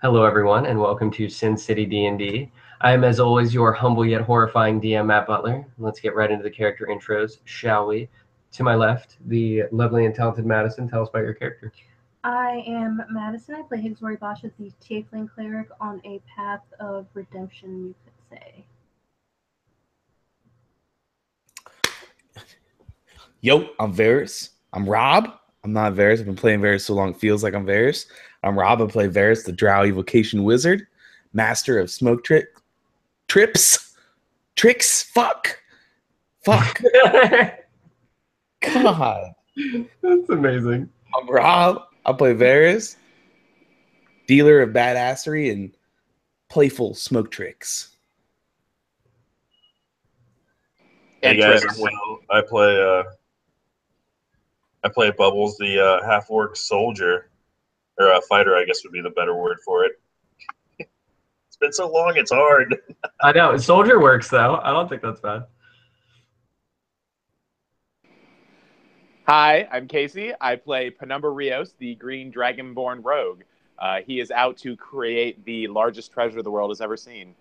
Hello, everyone, and welcome to Cin City D&D. I am, as always, your humble yet horrifying DM, Matt Butler. Let's get right into the character intros, shall we? To my left, the lovely and talented Madison. Tell us about your character. I am Madison. I play Hixsori, Basha, the Tiefling Cleric on a path of redemption, you could say. Yo, I'm Varus. I'm Rob. I'm not Varus. I've been playing Varus so long it feels like I'm Varus. I'm Rob. I play Varus, the Drow Evocation Wizard, master of smoke tricks. Fuck. God. That's amazing. I'm Rob. I play Varus, dealer of badassery and playful smoke tricks. Hey guys, I'm Will. I play Bubbles, the half-orc soldier, or fighter, I guess would be the better word for it. It's been so long, it's hard. I know. Soldier works, though. I don't think that's bad. Hi, I'm Casey. I play Penumbra Rios, the green dragonborn rogue. He is out to create the largest treasure the world has ever seen.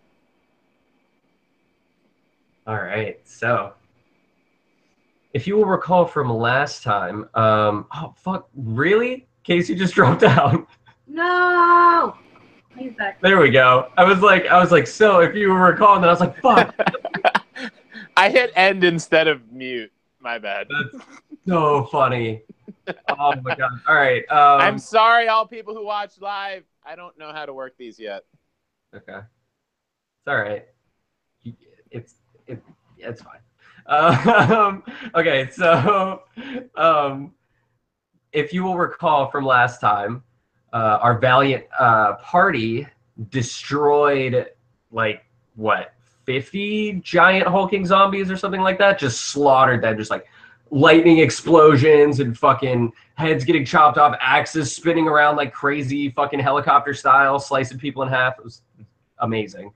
All right, so if you will recall from last time, oh fuck, really? Casey just dropped out. No! He's back. There we go. I was like, so if you were recalling that, I was like, fuck. I hit end instead of mute. My bad. That's so funny. Oh my god. All right. I'm sorry, all people who watch live. I don't know how to work these yet. Okay. It's all right. It's fine. Okay, so if you will recall from last time, our valiant party destroyed like what 50 giant hulking zombies or something like that. Just slaughtered them, just like lightning explosions and fucking heads getting chopped off, axes spinning around like crazy, fucking helicopter style, slicing people in half. It was amazing.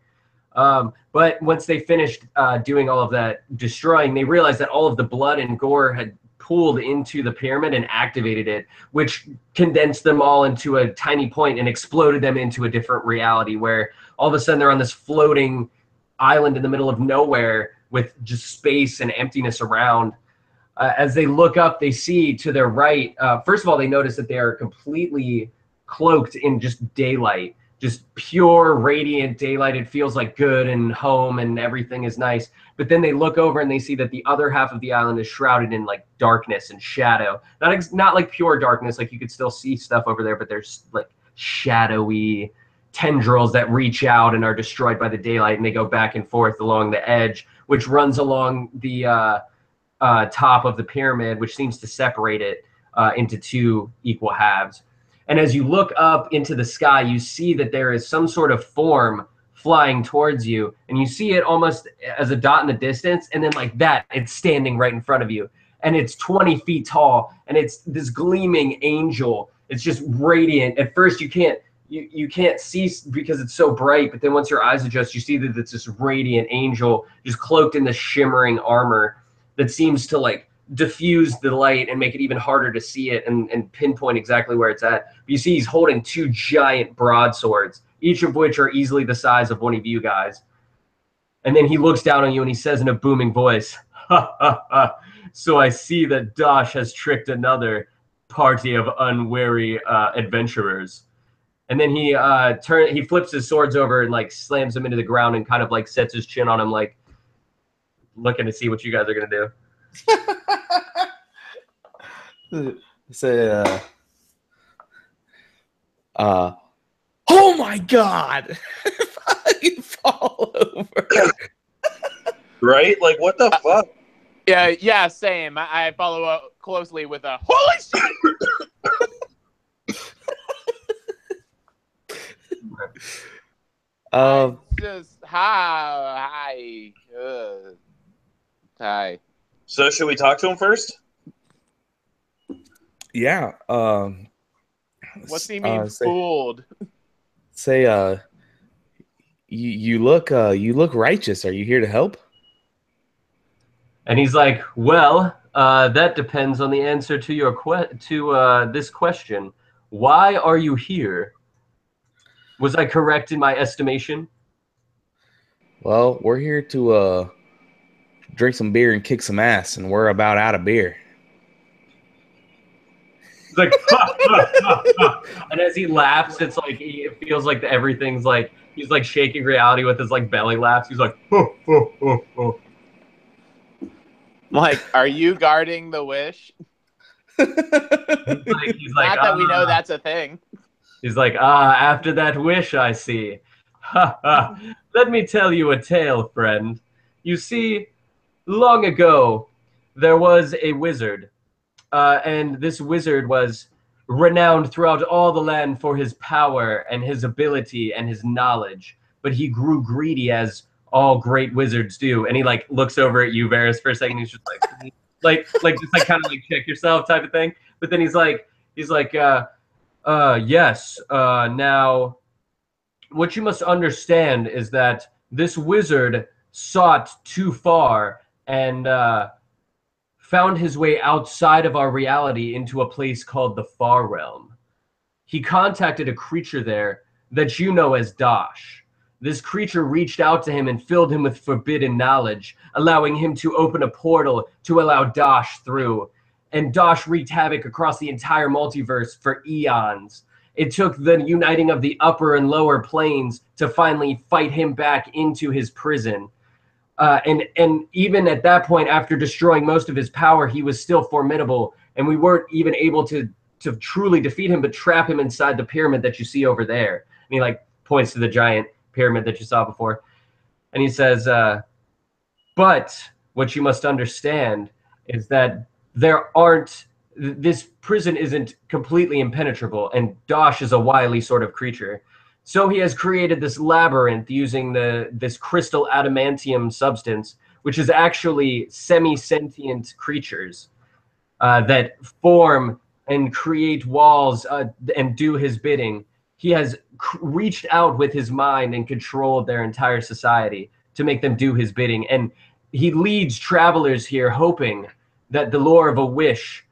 But once they finished doing all of that destroying, they realized that all of the blood and gore had pooled into the pyramid and activated it, which condensed them all into a tiny point and exploded them into a different reality where all of a sudden they're on this floating island in the middle of nowhere with just space and emptiness around. As they look up, they see to their right, first of all, they notice that they are completely cloaked in just daylight. Just pure, radiant daylight. It feels like good and home and everything is nice. But then they look over and they see that the other half of the island is shrouded in like darkness and shadow. Not like pure darkness, like you could still see stuff over there, but there's like shadowy tendrils that reach out and are destroyed by the daylight, and they go back and forth along the edge, which runs along the top of the pyramid, which seems to separate it into two equal halves. And as you look up into the sky, you see that there is some sort of form flying towards you. And you see it almost as a dot in the distance. And then like that, it's standing right in front of you. And it's 20 feet tall. And it's this gleaming angel. It's just radiant. At first, you can't see because it's so bright. But then once your eyes adjust, you see that it's this radiant angel just cloaked in this shimmering armor that seems to like diffuse the light and make it even harder to see it and pinpoint exactly where it's at. But you see he's holding two giant broadswords, each of which are easily the size of one of you guys. And then he looks down on you and he says in a booming voice, "Ha ha ha, so I see that Dosh has tricked another party of unwary adventurers." And then he flips his swords over and like slams them into the ground and kind of like sets his chin on him, like looking to see what you guys are gonna do. Say, oh my god! Fucking fall over. Right? Like, what the fuck? Yeah, same. I follow up closely with a holy shit! Just hi. Hi. So should we talk to him first? Yeah. What's he mean fooled? Say, you look righteous. Are you here to help? And he's like, well, that depends on the answer to your this question. Why are you here? Was I correct in my estimation? Well, we're here to drink some beer and kick some ass, and we're about out of beer. He's like, ha, ha, ha, ha. And as he laughs, it's like it feels like everything's like he's like shaking reality with his like belly laughs. He's like, ho, ho, ho, ho. Like, are you guarding the wish? He's like, Not that we know that's a thing. He's like, after that wish, I see. Ha ha. Let me tell you a tale, friend. You see, long ago, there was a wizard. And this wizard was renowned throughout all the land for his power and his ability and his knowledge. But he grew greedy, as all great wizards do. And he like looks over at you, Varus, for a second. He's just like, just like kind of like check yourself type of thing. But then he's like, yes. Now, what you must understand is that this wizard sought too far and found his way outside of our reality into a place called the Far Realm. He contacted a creature there that you know as Dosh. This creature reached out to him and filled him with forbidden knowledge, allowing him to open a portal to allow Dosh through. And Dosh wreaked havoc across the entire multiverse for eons. It took the uniting of the upper and lower planes to finally fight him back into his prison. And even at that point, after destroying most of his power, he was still formidable, and we weren't even able to truly defeat him, but trap him inside the pyramid that you see over there. And he like points to the giant pyramid that you saw before, and he says, "But what you must understand is that this prison isn't completely impenetrable, and Dosh is a wily sort of creature." So he has created this labyrinth using this crystal adamantium substance, which is actually semi-sentient creatures that form and create walls and do his bidding. He has reached out with his mind and controlled their entire society to make them do his bidding. And he leads travelers here hoping that the lure of a wish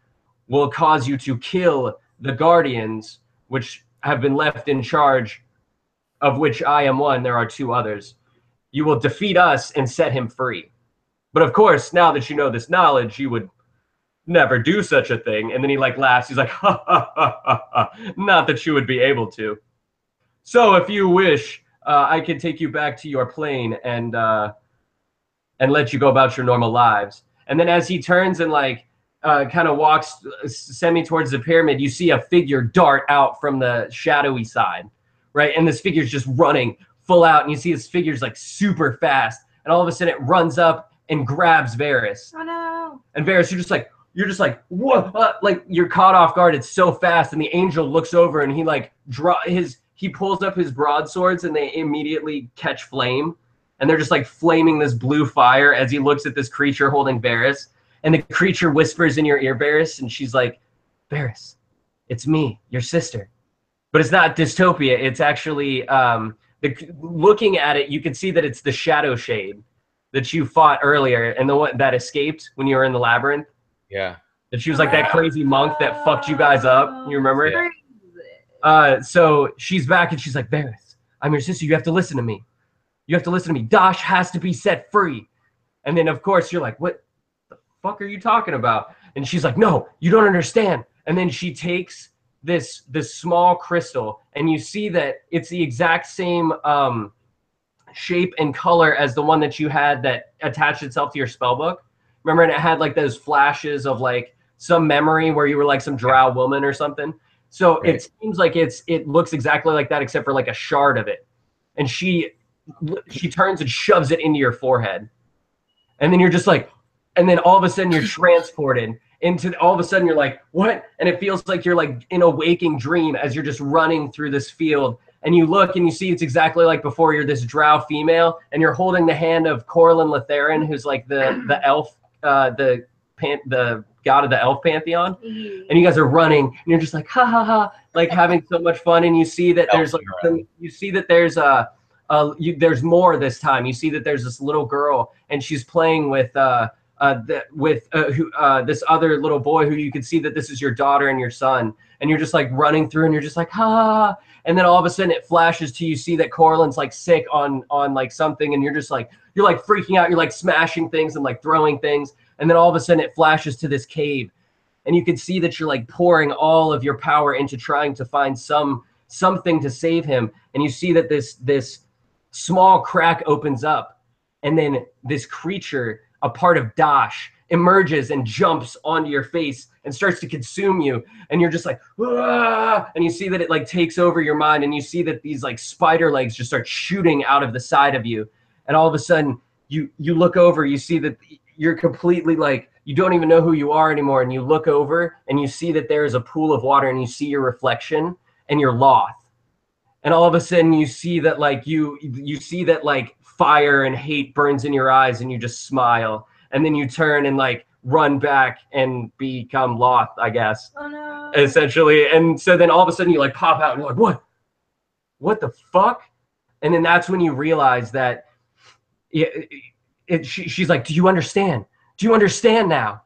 will cause you to kill the guardians, which have been left in charge, of which I am one. There are two others. You will defeat us and set him free. But of course, now that you know this knowledge, you would never do such a thing. And then he like laughs. He's like, ha, ha, ha, ha, ha. Not that you would be able to. So if you wish, I can take you back to your plane and let you go about your normal lives. And then as he turns and like kind of walks semi towards the pyramid, you see a figure dart out from the shadowy side. Right, and this figure's just running full out, and you see this figure's like super fast, and all of a sudden it runs up and grabs Varus. Oh no! And Varus, you're just like what? Like you're caught off guard. It's so fast, and the angel looks over and he like he pulls up his broadswords, and they immediately catch flame, and they're just like flaming this blue fire as he looks at this creature holding Varus, and the creature whispers in your ear, Varus, and she's like, "Varus, it's me, your sister." But it's not dystopia. It's actually, looking at it, you can see that it's the shadow shade that you fought earlier and the one that escaped when you were in the labyrinth. Yeah. That she was like that crazy monk that fucked you guys up. You remember? Yeah. So she's back and she's like, Varus, I'm your sister. You have to listen to me. You have to listen to me. Dosh has to be set free. And then, of course, you're like, what the fuck are you talking about? And she's like, no, you don't understand. And then she takes this small crystal, and you see that it's the exact same shape and color as the one that you had that attached itself to your spell book. Remember, and it had like those flashes of like some memory where you were like some drow woman or something. So right. It seems like it looks exactly like that, except for like a shard of it. And she turns and shoves it into your forehead, and then you're just like, and then all of a sudden you're transported into, all of a sudden you're like, what? And it feels like you're like in a waking dream as you're just running through this field, and you look and you see it's exactly like before. You're this drow female, and you're holding the hand of Corlin Latherin, who's like the elf, the god of the elf pantheon. And you guys are running, and you're just like, ha ha ha, like having so much fun. And you see that there's like, there's more this time. You see that there's this little girl, and she's playing with with this other little boy who you can see that this is your daughter and your son, and you're just like running through, and you're just like ah, and then all of a sudden it flashes to you see that Corlin's like sick on like something, and you're like freaking out, you're like smashing things and like throwing things, and then all of a sudden it flashes to this cave, and you can see that you're like pouring all of your power into trying to find something to save him, and you see that this small crack opens up, and then this creature, a part of Dash, emerges and jumps onto your face and starts to consume you, and you're just like ah! And you see that it like takes over your mind, and you see that these like spider legs just start shooting out of the side of you, and all of a sudden you look over, you see that you're completely like you don't even know who you are anymore, and you look over and you see that there is a pool of water, and you see your reflection and you're Loth, and all of a sudden you see that like you see that like fire and hate burns in your eyes, and you just smile, and then you turn and like run back and become Loth, I guess. Oh no. Essentially. And so then all of a sudden you like pop out and you're like, what the fuck? And then that's when you realize that she's like, do you understand now?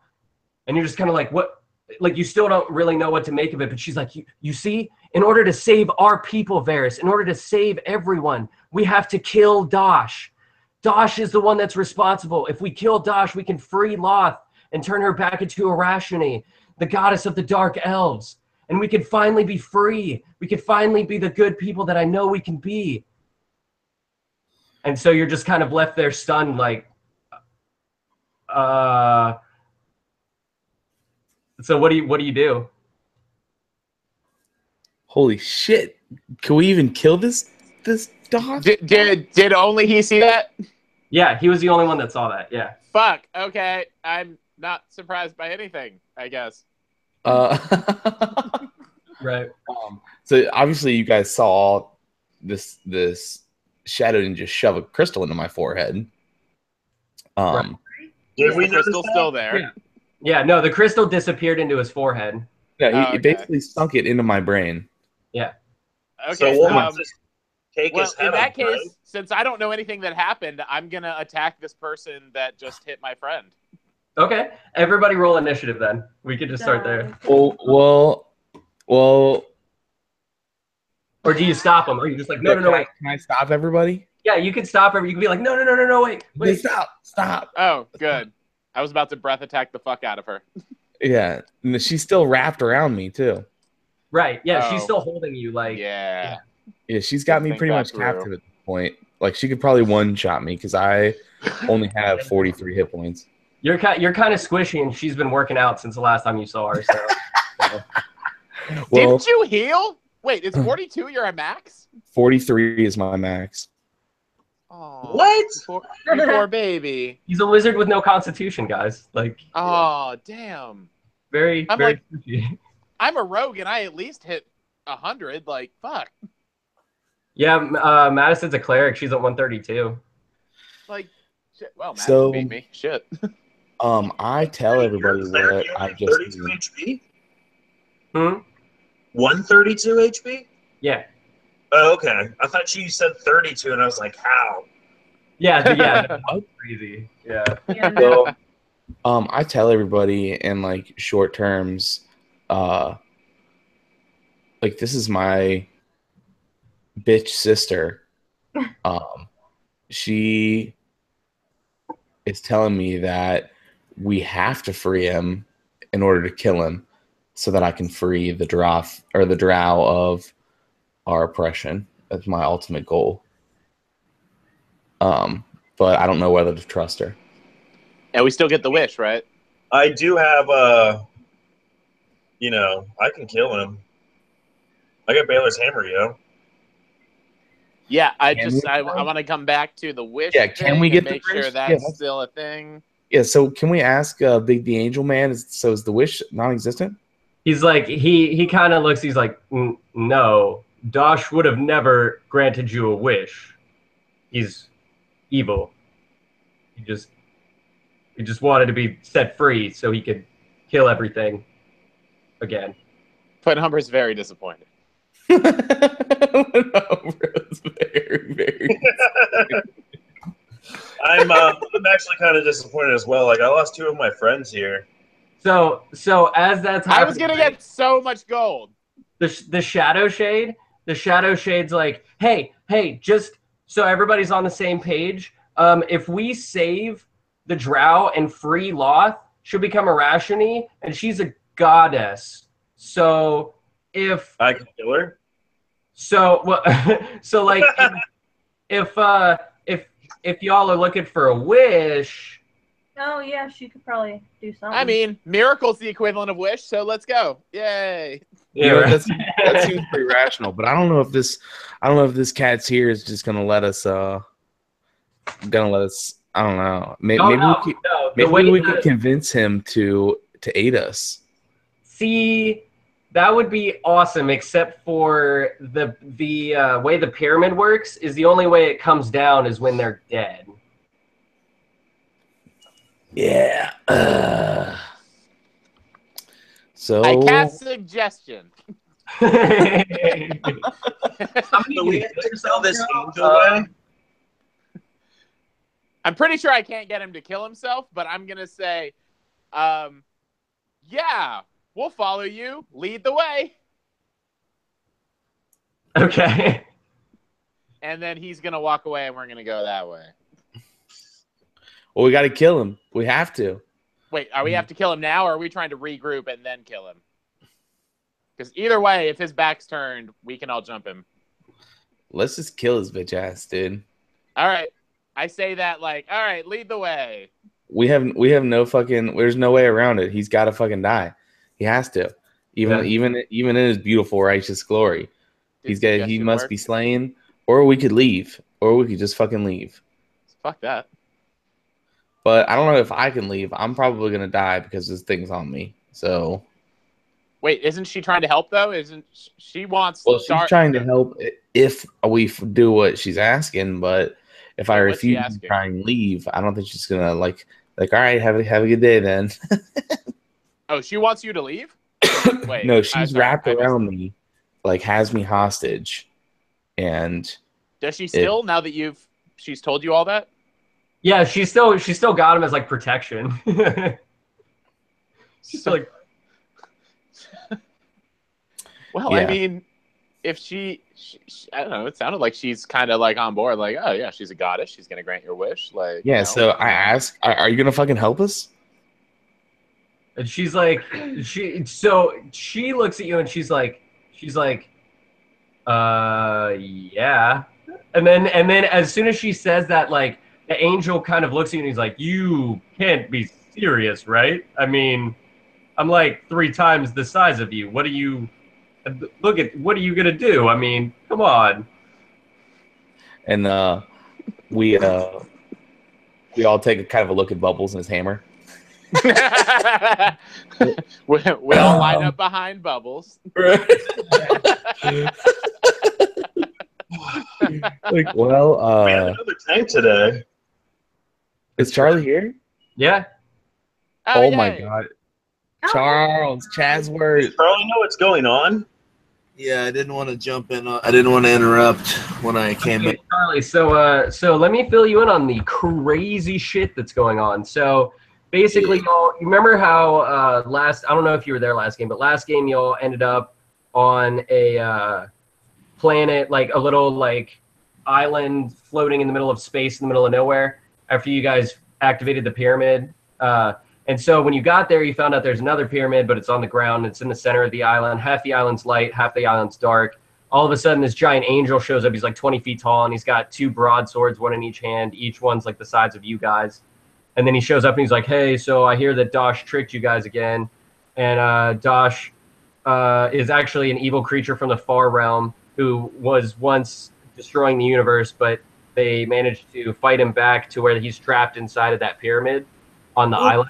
And you're just kind of like, what? Like you still don't really know what to make of it, but she's like, you see, in order to save our people, Varus, in order to save everyone, we have to kill Dash. Dash is the one that's responsible. If we kill Dash, we can free Loth and turn her back into Arashne, the goddess of the Dark Elves. And we can finally be free. We can finally be the good people that I know we can be. And so you're just kind of left there stunned, like, so what do you do? Holy shit! Can we even kill this dog? Did only he see that? Yeah, he was the only one that saw that. Yeah. Fuck. Okay, I'm not surprised by anything, I guess. Right. So obviously you guys saw this shadow ninja shove a crystal into my forehead. Right. Did we the crystal notice still that? there? Yeah, no, the crystal disappeared into his forehead. Yeah, he Okay. basically sunk it into my brain. Yeah. Okay. So we'll have to take Well, his head in that off, case, right? since I don't know anything that happened, I'm gonna attack this person that just hit my friend. Okay. Everybody roll initiative then. We could just start there. Well. Or do you stop him? Or you just like, no, wait. Can I stop everybody? Yeah, you can stop everybody. You can be like, no, wait. Stop. Oh, good. I was about to breath attack the fuck out of her. Yeah, and she's still wrapped around me too. Right. Yeah, she's Oh. still holding you like. Yeah. Yeah, she's got me Think pretty that much through. captive at this point. Like she could probably one-shot me because I only have 43 hit points. You're kind of squishy, and she's been working out since the last time you saw her. So. Well, Didn't you heal? Wait, is 42 your max? 43 is my max. Oh, What? You poor baby. He's a wizard with no constitution, guys. Like, Oh, damn. very, I'm very like- squishy. I'm a rogue and I at least hit 100. Like, fuck. Yeah, Madison's a cleric. She's at 132. Like, shit. Well, Madison So- beat me. Shit. I tell everybody You're what I only just 32 did. HP? Hmm? 132 HP? Yeah. Oh, okay. I thought you said 32, and I was like, how? Yeah, that's crazy. Yeah. Yeah, no. So, I tell everybody in like short terms, like this is my bitch sister. She is telling me that we have to free him in order to kill him, so that I can free the drow of our oppression. That's my ultimate goal. But I don't know whether to trust her. And we still get the wish, right? I do have, I can kill him. I got Baylor's hammer, Yeah, I Can we- want to come back to the wish. Yeah, can thing we and get the make sure wish? that's Yeah, that's- still a thing? Yeah, so can we ask Big the Angel Man? Is the wish non-existent? He's like, he kind of looks, he's like, no, Dosh would have never granted you a wish. He's evil. He just wanted to be set free so he could kill everything again. Penumbra's very disappointed. No, bro, it's very, very. I'm actually kind of disappointed as well. Like I lost 2 of my friends here. So as that's happening, I was gonna get so much gold. the shadow shade's like, hey, just so everybody's on the same page. If we save the drow and free Loth, she'll become a Rashni, and she's a goddess. So if I can kill her. so, well, so like if y'all are looking for a wish. Oh yeah, she could probably do something. I mean, miracle's the equivalent of wish, so let's go. Yay. You know, that seems pretty rational, but I don't know if this cat's here is just gonna let us I don't know. Maybe we could convince him to aid us. See, that would be awesome, except for the way the pyramid works is the only way it comes down is when they're dead. Yeah. So I cast suggestion. So we have to sell this angel away. I'm pretty sure I can't get him to kill himself, but I'm gonna say, yeah, we'll follow you. Lead the way. Okay. And then he's gonna walk away, and we're gonna go that way. well, we got to kill him. We have to. Wait, are we have to kill him now, or are we trying to regroup and then kill him? Because either way, if his back's turned, we can all jump him. Let's just kill his bitch ass, dude. All right. I say that like, all right, lead the way. We have no fucking. There's no way around it. He's got to fucking die. He has to. Even in his beautiful righteous glory, he must be slain. Or we could leave. Or we could just fucking leave. Fuck that. But I don't know if I can leave. I'm probably gonna die because this thing's on me. So. Wait, isn't she trying to help though? Isn't she wants? Well, she's trying to help if we do what she's asking, but if I refuse to try and leave, I don't think she's gonna like. All right, have a good day then. Oh, she wants you to leave? Wait, no, she's wrapped around me, like has me hostage, and does she still? Now that she's told you all that? Yeah, she still got him as like protection. She's like. Well, yeah. I mean, if she, I don't know, it sounded like she's kind of like on board, like, oh yeah, she's a goddess, she's gonna grant your wish, like. Yeah, so I ask, are you gonna fucking help us? And she's like, she looks at you and she's like, yeah. And then as soon as she says that, like, the angel kind of looks at you and he's like, you can't be serious, right? I mean, I'm like 3 times the size of you. What are you gonna do? I mean, come on. And we all take a kind of a look at Bubbles and his hammer. we all line up behind Bubbles. Like, well, we had another tank today. Is Charlie here? Yeah. Oh my god. Charles, Chasworth. Does Charlie know what's going on? Yeah, I didn't want to jump in. I didn't want to interrupt when I came in. Charlie, so let me fill you in on the crazy shit that's going on. So basically, y'all, you remember how I don't know if you were there last game, but last game y'all ended up on a planet, like a little like island floating in the middle of space in the middle of nowhere after you guys activated the pyramid. And so when you got there, you found out there's another pyramid, but it's on the ground. It's in the center of the island. Half the island's light, half the island's dark. All of a sudden, this giant angel shows up. He's like 20 feet tall, and he's got 2 broadswords, one in each hand. Each one's like the size of you guys. And then he shows up, and he's like, hey, so I hear that Dosh tricked you guys again. And Dosh is actually an evil creature from the far realm who was once destroying the universe, but they managed to fight him back to where he's trapped inside of that pyramid on the island.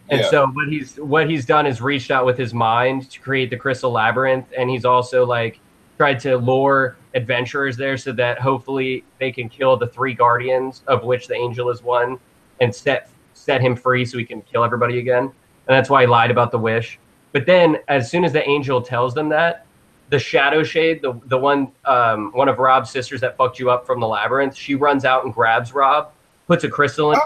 And so what he's done is reached out with his mind to create the Crystal Labyrinth, and he's also like tried to lure adventurers there so that hopefully they can kill the 3 guardians, of which the angel is one, and set him free so he can kill everybody again. And that's why he lied about the wish. But then as soon as the angel tells them that, the Shadow Shade, the one of Rob's sisters that fucked you up from the labyrinth, she runs out and grabs Rob puts a crystal in.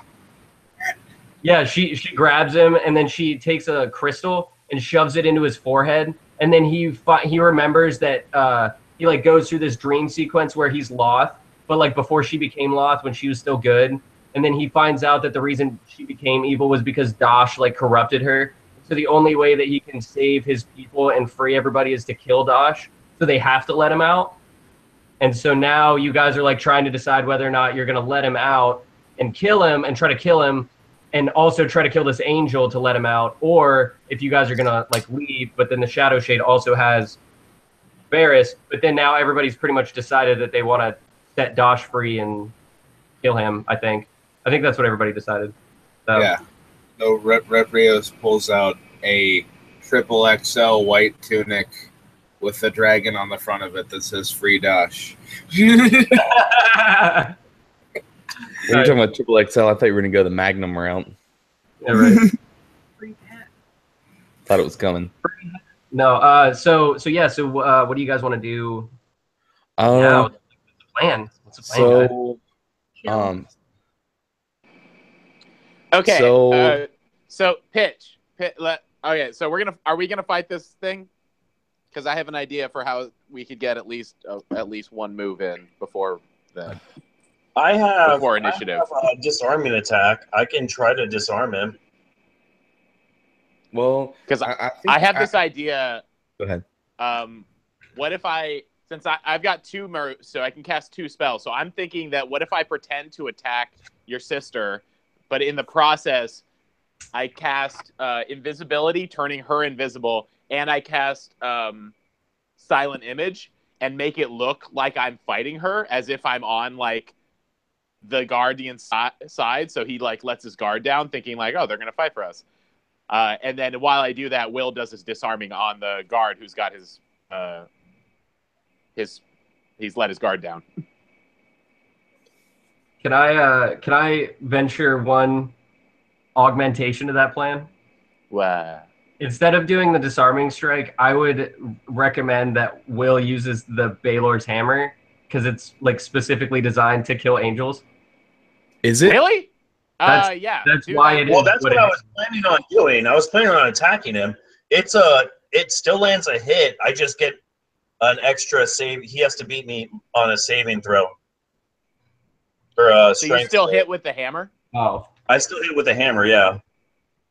Yeah, she grabs him, and then she takes a crystal and shoves it into his forehead, and then he remembers that he like goes through this dream sequence where he's Loth, but like before she became Loth, when she was still good, and then he finds out that the reason she became evil was because Dash like corrupted her. So the only way that he can save his people and free everybody is to kill Dash. So they have to let him out. And so now you guys are like trying to decide whether or not you're going to let him out and kill him and try to kill him, and also try to kill this angel to let him out, or if you guys are going to like leave, but then the Shadow Shade also has Varus, but then now everybody's pretty much decided that they want to set Dash free and kill him, I think. I think that's what everybody decided. So. Yeah. No, Reprious pulls out a triple XL white tunic with a dragon on the front of it that says "Free Dash." When you're talking about triple XL, I thought you were gonna go the Magnum route. Yeah, right. Thought it was coming. No. So what do you guys want to do now? What's the plan? What's the plan, guys? Okay. So pitch. Okay. So are we gonna fight this thing? Because I have an idea for how we could get at least one move in before then. I have before initiative. I have a disarming attack. I can try to disarm him. Well, because I have this idea. Go ahead. What if since I've got two so I can cast 2 spells. So I'm thinking that what if I pretend to attack your sister, but in the process I cast invisibility, turning her invisible, and I cast silent image and make it look like I'm fighting her, as if I'm on like the guardian side. So he like lets his guard down, thinking like, oh, they're gonna fight for us. And then while I do that, Will does his disarming on the guard who's got his he's let his guard down. Can I venture one augmentation to that plan? Wow. Instead of doing the disarming strike, I would recommend that Will uses the Baylor's hammer, because it's like specifically designed to kill angels. Is it? Really? Yeah. That's why it is. Well, that's what I was planning on doing. I was planning on attacking him. It still lands a hit. I just get an extra save. He has to beat me on a saving throw. Or so you still hit with the hammer? Oh. I still hit with the hammer, yeah.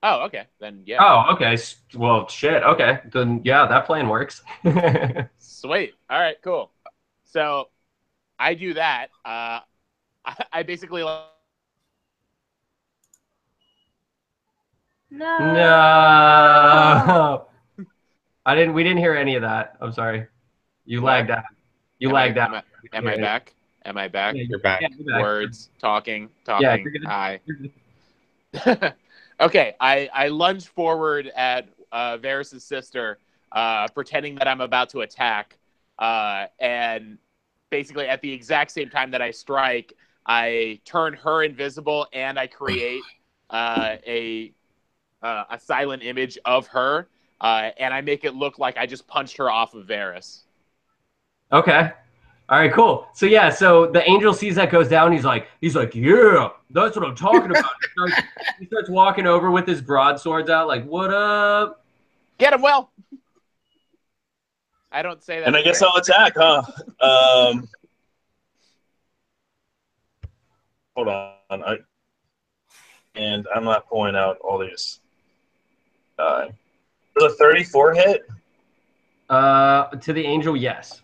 Oh, okay. Then yeah. Oh, okay. Well, shit. Okay. Then yeah, that plan works. Sweet. All right, cool. So I do that. I basically No. We didn't hear any of that. I'm sorry. You lagged out. Lagged out. Am I back? Am I back? Yeah, you're back. Yeah, you're back. Words, talking. Yeah, Hi. Okay, I lunge forward at Varus' sister, pretending that I'm about to attack, and basically at the exact same time that I strike, I turn her invisible and I create a silent image of her, and I make it look like I just punched her off of Varus. Okay. All right, cool. So yeah, so the angel sees that goes down. He's like, yeah, that's what I'm talking about. He starts walking over with his broadswords out, like, what up? Get him, Will. I don't say that. And I guess I'll attack, huh? Hold on. And I'm not pulling out all these. Does a 34 hit? To the angel, yes.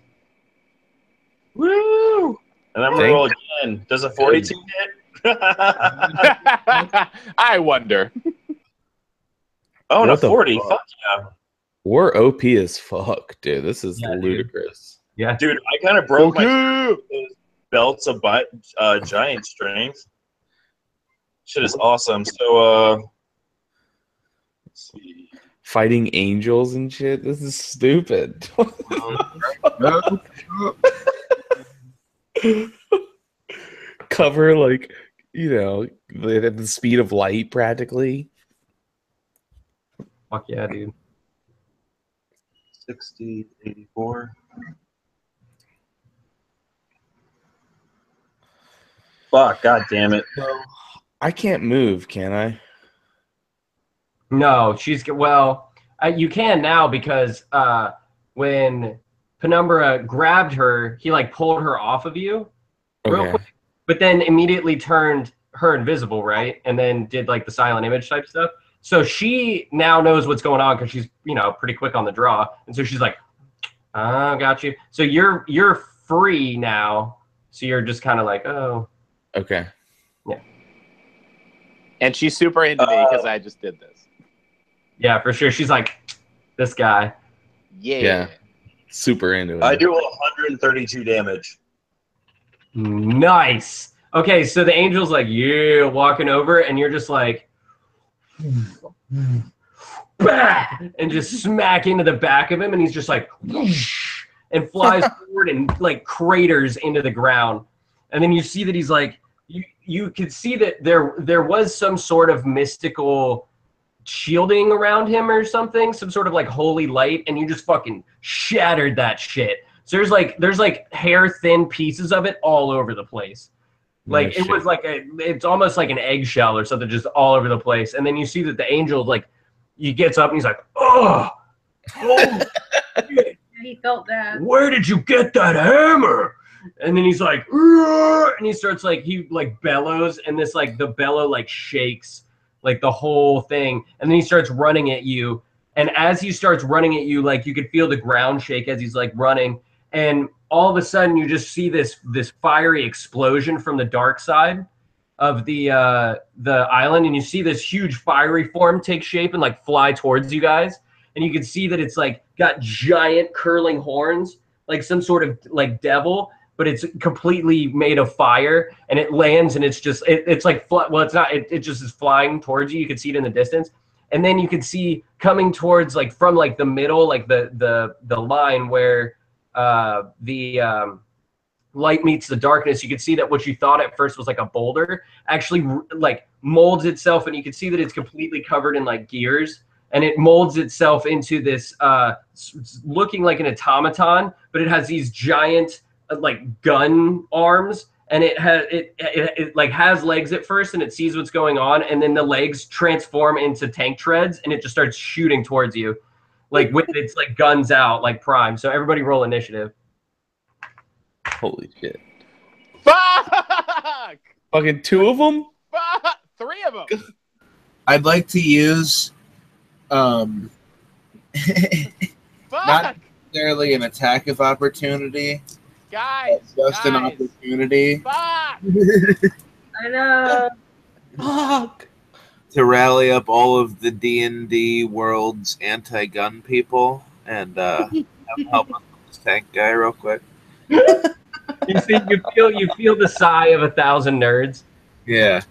Woo! And I'm going to roll again. Does a 42 hit? I wonder. Oh, and a 40. Fuck yeah. We're OP as fuck, dude. This is ludicrous. Dude. Yeah. Dude, I kind of broke my belts of giant strength. Shit is awesome. So, let's see. Fighting angels and shit. This is stupid. Cover like, at the speed of light practically. Fuck yeah, dude. 60, 84. Fuck, god damn it. So I can't move, can I? No, you can now because when Penumbra grabbed her, he like pulled her off of you real Okay. quick, but then immediately turned her invisible, right? And then did like the silent image type stuff. So she now knows what's going on because she's, pretty quick on the draw. And so she's like, got you. So you're free now. So you're just kind of like, oh. Okay. Yeah. And she's super into me because I just did this. Yeah, for sure. She's like, this guy. Yeah. Super into it. I do 132 damage. Nice. Okay, so the angel's like, yeah, walking over, and you're just like, bah! And just smack into the back of him, and he's just like, whoosh, and flies forward and like craters into the ground. And then you see that he's like, you could see that there was some sort of mystical shielding around him or something, some sort of like holy light, and you just fucking shattered that shit. So there's like hair thin pieces of it all over the place. Like it was like it's almost like an eggshell or something just all over the place. And then you see that the angel like he gets up and he's like, oh shit. He felt that. Where did you get that hammer? And then he's like, "Argh!" And he starts like he like bellows, and this like the bellow like shakes like the whole thing, and then he starts running at you. And as he starts running at you, like you could feel the ground shake as he's like running, and all of a sudden you just see this fiery explosion from the dark side of the island, and you see this huge fiery form take shape and like fly towards you guys, and you can see that it's like got giant curling horns, like some sort of like devil, but it's completely made of fire, and it lands, and it's just it's like it's not, it just is flying towards you. You can see it in the distance, and then you can see coming towards like from like the middle, like the line where the light meets the darkness. You can see that what you thought at first was like a boulder actually like molds itself, and you can see that it's completely covered in like gears, and it molds itself into this looking like an automaton, but it has these giant like gun arms, and it has it like has legs at first, and it sees what's going on, and then the legs transform into tank treads, and it just starts shooting towards you, like with its like guns out, like prime. So everybody roll initiative. Holy shit. Fuck! Fucking two of them? Fuck! 3 of them. I'd like to use not Fuck! necessarily an attack of opportunity, Guys! just an opportunity Fuck! I know. Fuck. to rally up all of the D&D world's anti-gun people and have them help us with this tank guy real quick. You see, you feel the sigh of 1,000 nerds. Yeah.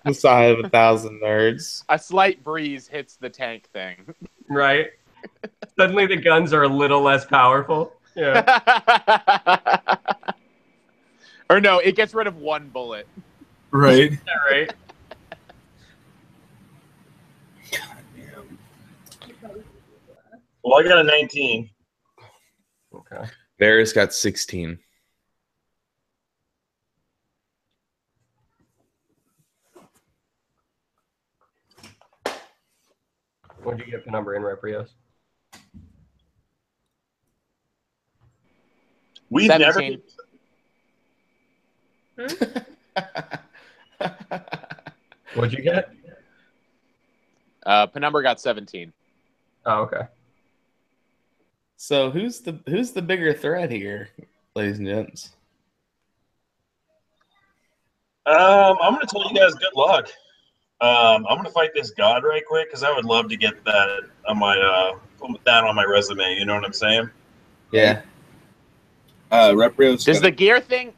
The sigh of 1,000 nerds. A slight breeze hits the tank thing. Right? Suddenly the guns are a little less powerful. Yeah. Or no, it gets rid of 1 bullet. Right. Yeah, right. Well, I got a 19. Okay. Varus got 16. What'd you get Penumbra in Reprious? We've 17. What'd you get? Penumbra got 17. Oh, okay. So who's the bigger threat here, ladies and gents? I'm gonna tell you guys good luck. I'm gonna fight this god right quick because I would love to get that on my put that on my resume. You know what I'm saying? Yeah. Reprious. Does the gear thing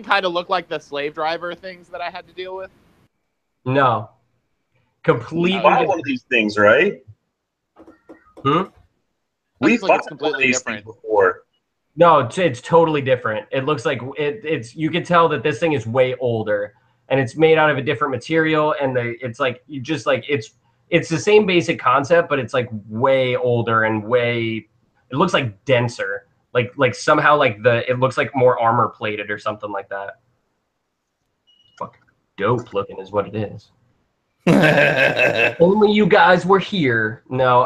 kind of look like the slave driver things that I had to deal with? No. Completely We fought different. one of these things, right? Hmm? We Looks like fought it's one of completely these different. things before. No, it's totally different. It looks like it's you can tell that this thing is way older, and it's made out of a different material, and it's like you just like it's the same basic concept, but it's like way older and way it looks like denser. Like somehow like it looks like more armor plated or something like that. Fuck, dope looking is what it is. Only you guys were here. No,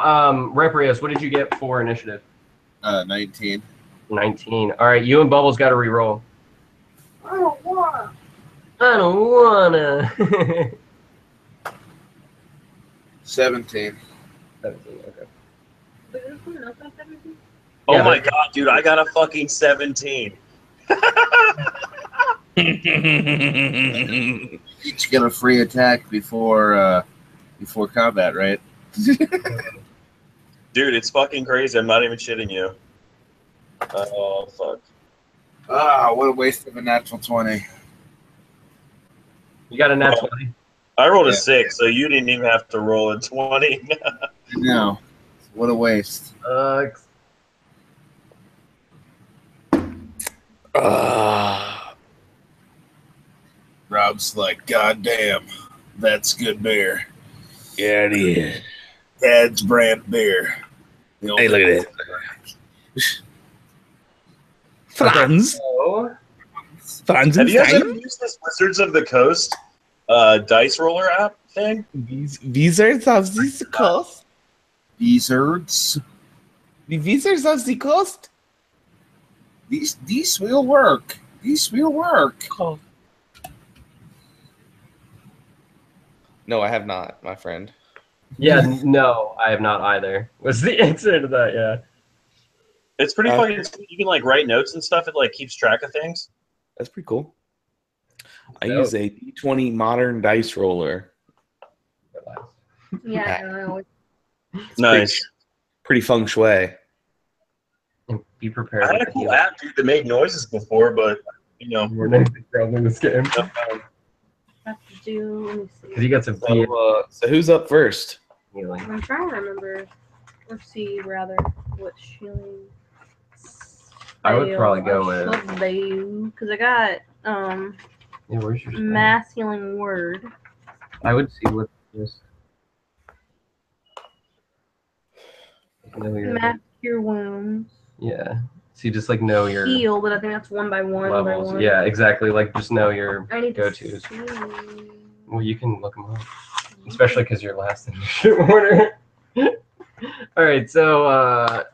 Reprious, what did you get for initiative? 19. 19. All right, you and Bubbles got to re-roll. I don't wanna. I don't wanna. 17. 17. Okay. But there's someone else on 17? Oh Yeah, my but- god, dude, I got a fucking 17. Each get a free attack before combat, right? Dude, it's fucking crazy. I'm not even shitting you. Oh, fuck. Ah, what a waste of a natural 20. You got a nat Oh. 20. I rolled a Yeah. 6, so you didn't even have to roll a 20. No. What a waste. Rob's like, God damn, that's good beer. Yeah, it is. Dad's brand beer. The Hey, look at that. Franz. So, Franz Have and you guys ever Stein. used this Wizards of the Coast dice roller app thing? Wizards of the Coast. Wizards. The Wizards of the Coast. These will work. These will work. No, I have not, my friend. yeah, no, I have not either. Was the answer to that? Yeah. It's pretty fucking sweet. You can like write notes and stuff. It like keeps track of things. That's pretty cool. I So- use a D20 modern dice roller. Yeah, no, I always. Nice. Pretty feng shui. And be prepared. I had a cool app, dude, that made noises before, but you know. We're not in this game. Have to do. Let me see. Because you got some So who's up first? healing. I'm trying to remember, or see rather, what healing. I would probably go with- because I got Yeah, where's your spell? mass healing word. I would see what just. Know your, Mass cure wounds. yeah. So you just like know your Heal, but I think that's one by one. By levels. one. Yeah, exactly. Like just know your I need go-tos. to see. Well, you can look them up, especially because you're last in your order. All right, so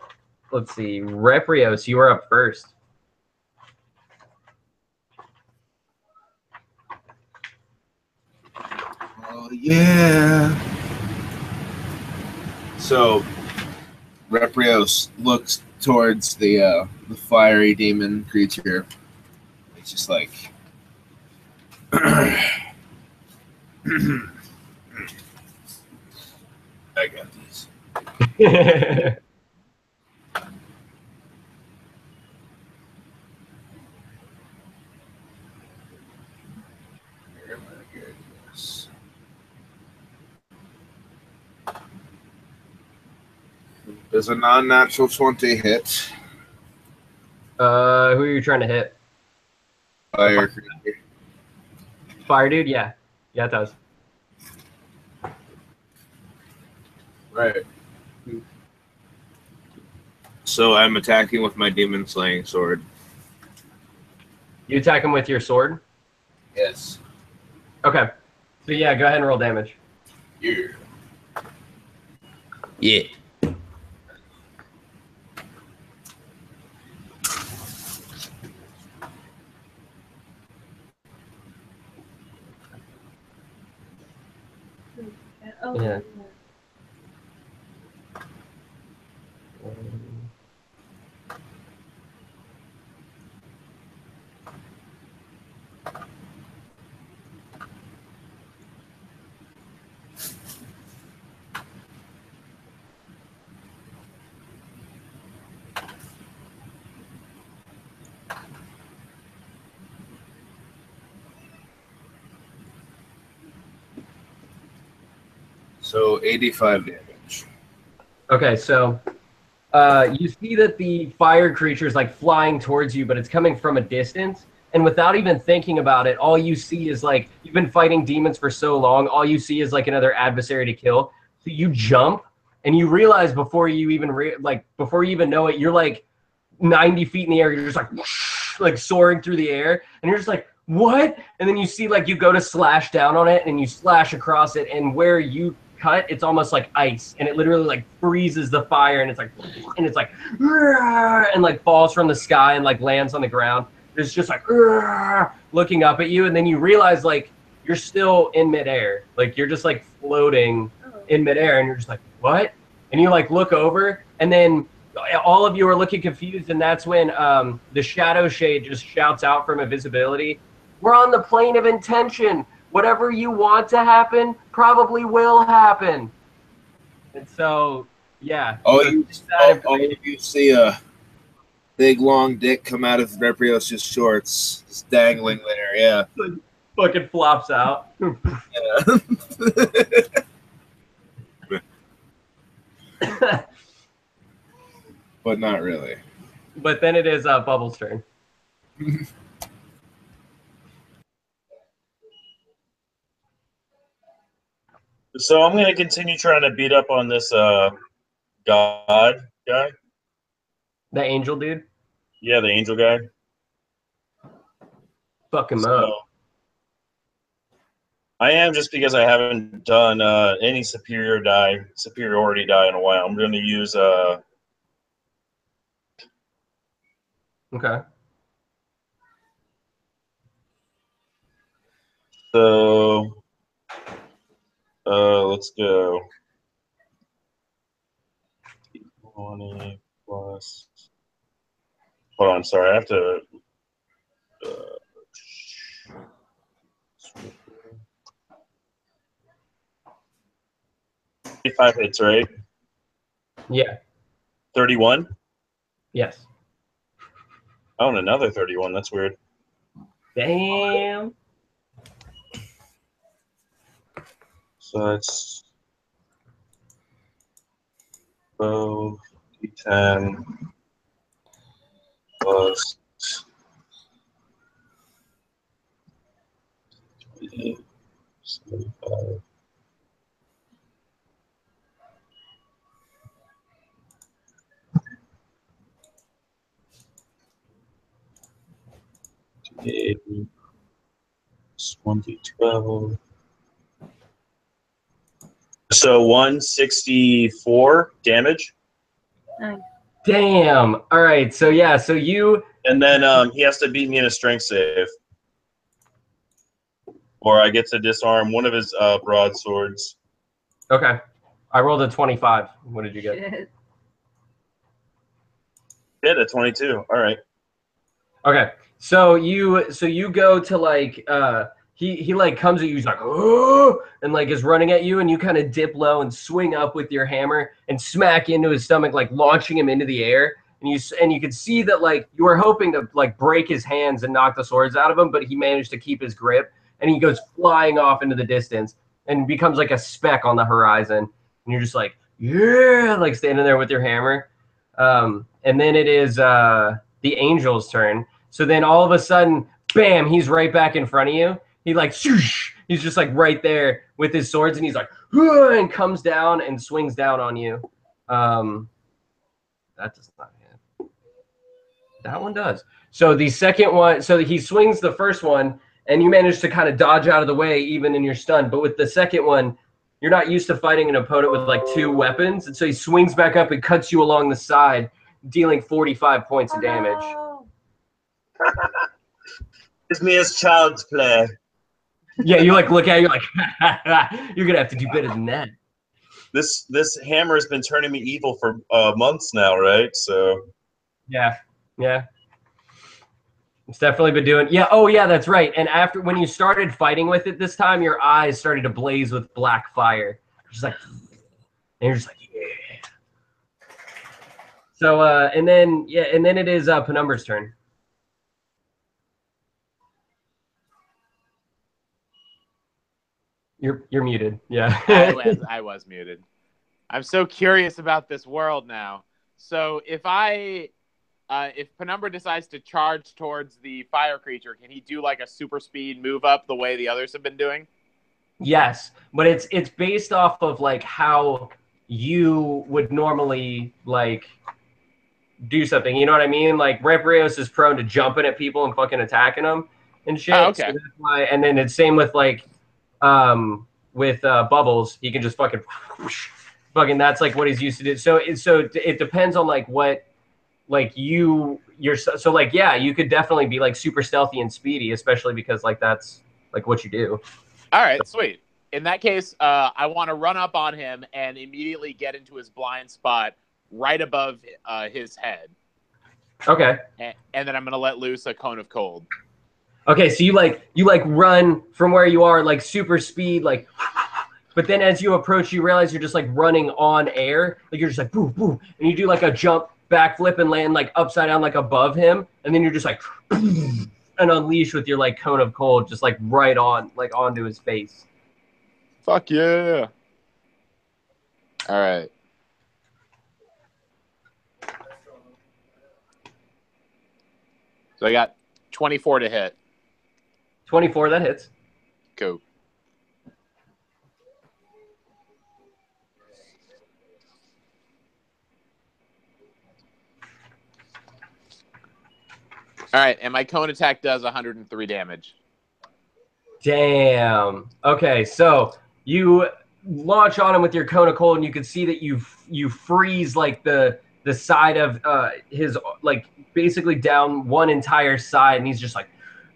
let's see. Reprios, you are up first. Oh yeah. So Reprios looks towards the fiery demon creature. It's just like I got these. Where am I getting this? Does a non-natural 20 hit? Who are you trying to hit? Fire creature. Fire dude? Yeah. Yeah, it does. Right. So I'm attacking with my demon slaying sword. You attack him with your sword? Yes. Okay. So yeah, go ahead and roll damage. Yeah. Yeah. Oh, Yeah. So 85 damage. Okay, so you see that the fire creature is like flying towards you, but it's coming from a distance. And without even thinking about it, all you see is like you've been fighting demons for so long. All you see is like another adversary to kill. So you jump, and you realize before you even before you even know it, you're like 90 feet in the air. You're just like soaring through the air, and you're just like, what? And then you see like you go to slash down on it, and you slash across it, and where you cut, it's almost like ice, and it literally like freezes the fire, and it's like and like falls from the sky and like lands on the ground. It's just like looking up at you, and then you realize like you're still in midair, like you're just like floating in midair, and you're just like, what? And you like look over, and then all of you are looking confused, and that's when the shadow shade just shouts out from invisibility, we're on the plane of intention. Whatever you want to happen probably will happen. And so, yeah. Oh, so you see a big long dick come out of Reprious' shorts, just dangling there. Yeah. Fucking flops out. Yeah. But not really. But then it is Bubbles' turn. So I'm going to continue trying to beat up on this god guy. The angel dude? Yeah, the angel guy. Fuck him up. I am, just because I haven't done any superiority die in a while. I'm going to use Okay. So let's go. 20 plus. Hold on, sorry, I have to. 25 hits, right? Yeah. 31? Yes. Oh, and another 31. That's weird. Damn. So that's 12, D10 plus 28, 75. It's 1d12. So 164 damage. Nice. Damn. All right. So yeah. So you. And then he has to beat me in a strength save, or I get to disarm one of his broadswords. Okay. I rolled a 25. What did you get? Shit. Hit a 22. All right. Okay. So you go to like he like comes at you, he's like, oh, and like is running at you, and you kind of dip low and swing up with your hammer and smack into his stomach, like launching him into the air. And you could see that like you were hoping to like break his hands and knock the swords out of him, but he managed to keep his grip, and he goes flying off into the distance and becomes like a speck on the horizon. And you're just like, yeah, like standing there with your hammer. And then it is the angel's turn. So then all of a sudden, bam, he's right back in front of you. He like, swoosh, he's just like right there with his swords, and he's like, and comes down and swings down on you. That does not hit. That one does. So the second one, so he swings the first one, and you manage to kind of dodge out of the way even in your stun. But with the second one, you're not used to fighting an opponent with like two weapons. And so he swings back up and cuts you along the side, dealing 45 points of damage. No. It's me as child's play. Yeah, you like look at it, you're like, you're gonna have to do better than that. This hammer has been turning me evil for months now, right? So Yeah. It's definitely been doing. Yeah. Oh, yeah. That's right. And after when you started fighting with it this time, your eyes started to blaze with black fire. Just like, and you're just like, yeah. So and then it is Penumbra's turn. You're muted. Yeah. I was muted. I'm so curious about this world now. So if Penumbra decides to charge towards the fire creature, can he do like a super speed move up the way the others have been doing? Yes, but it's based off of like how you would normally like do something. You know what I mean? Like Reprious is prone to jumping at people and fucking attacking them and shit. Oh, okay. So that's why, and then it's same with like Bubbles. He can just fucking that's like what he's used to do. So it depends on like what like you're so like yeah, you could definitely be like super stealthy and speedy, especially because like that's like what you do. All right, sweet. In that case, I want to run up on him and immediately get into his blind spot right above his head. Okay. And then I'm gonna let loose a cone of cold. Okay, so you like run from where you are like super speed like, but then as you approach, you realize you're just like running on air, like you're just like boom boom, and you do like a jump backflip and land like upside down like above him, and then you're just like and unleash with your like cone of cold just like right on like onto his face. Fuck yeah! All right. So I got 24 to hit. 24, that hits. Cool. All right, and my cone attack does 103 damage. Damn. Okay, so you launch on him with your cone of cold, and you can see that you freeze like the side of his like basically down one entire side, and he's just like,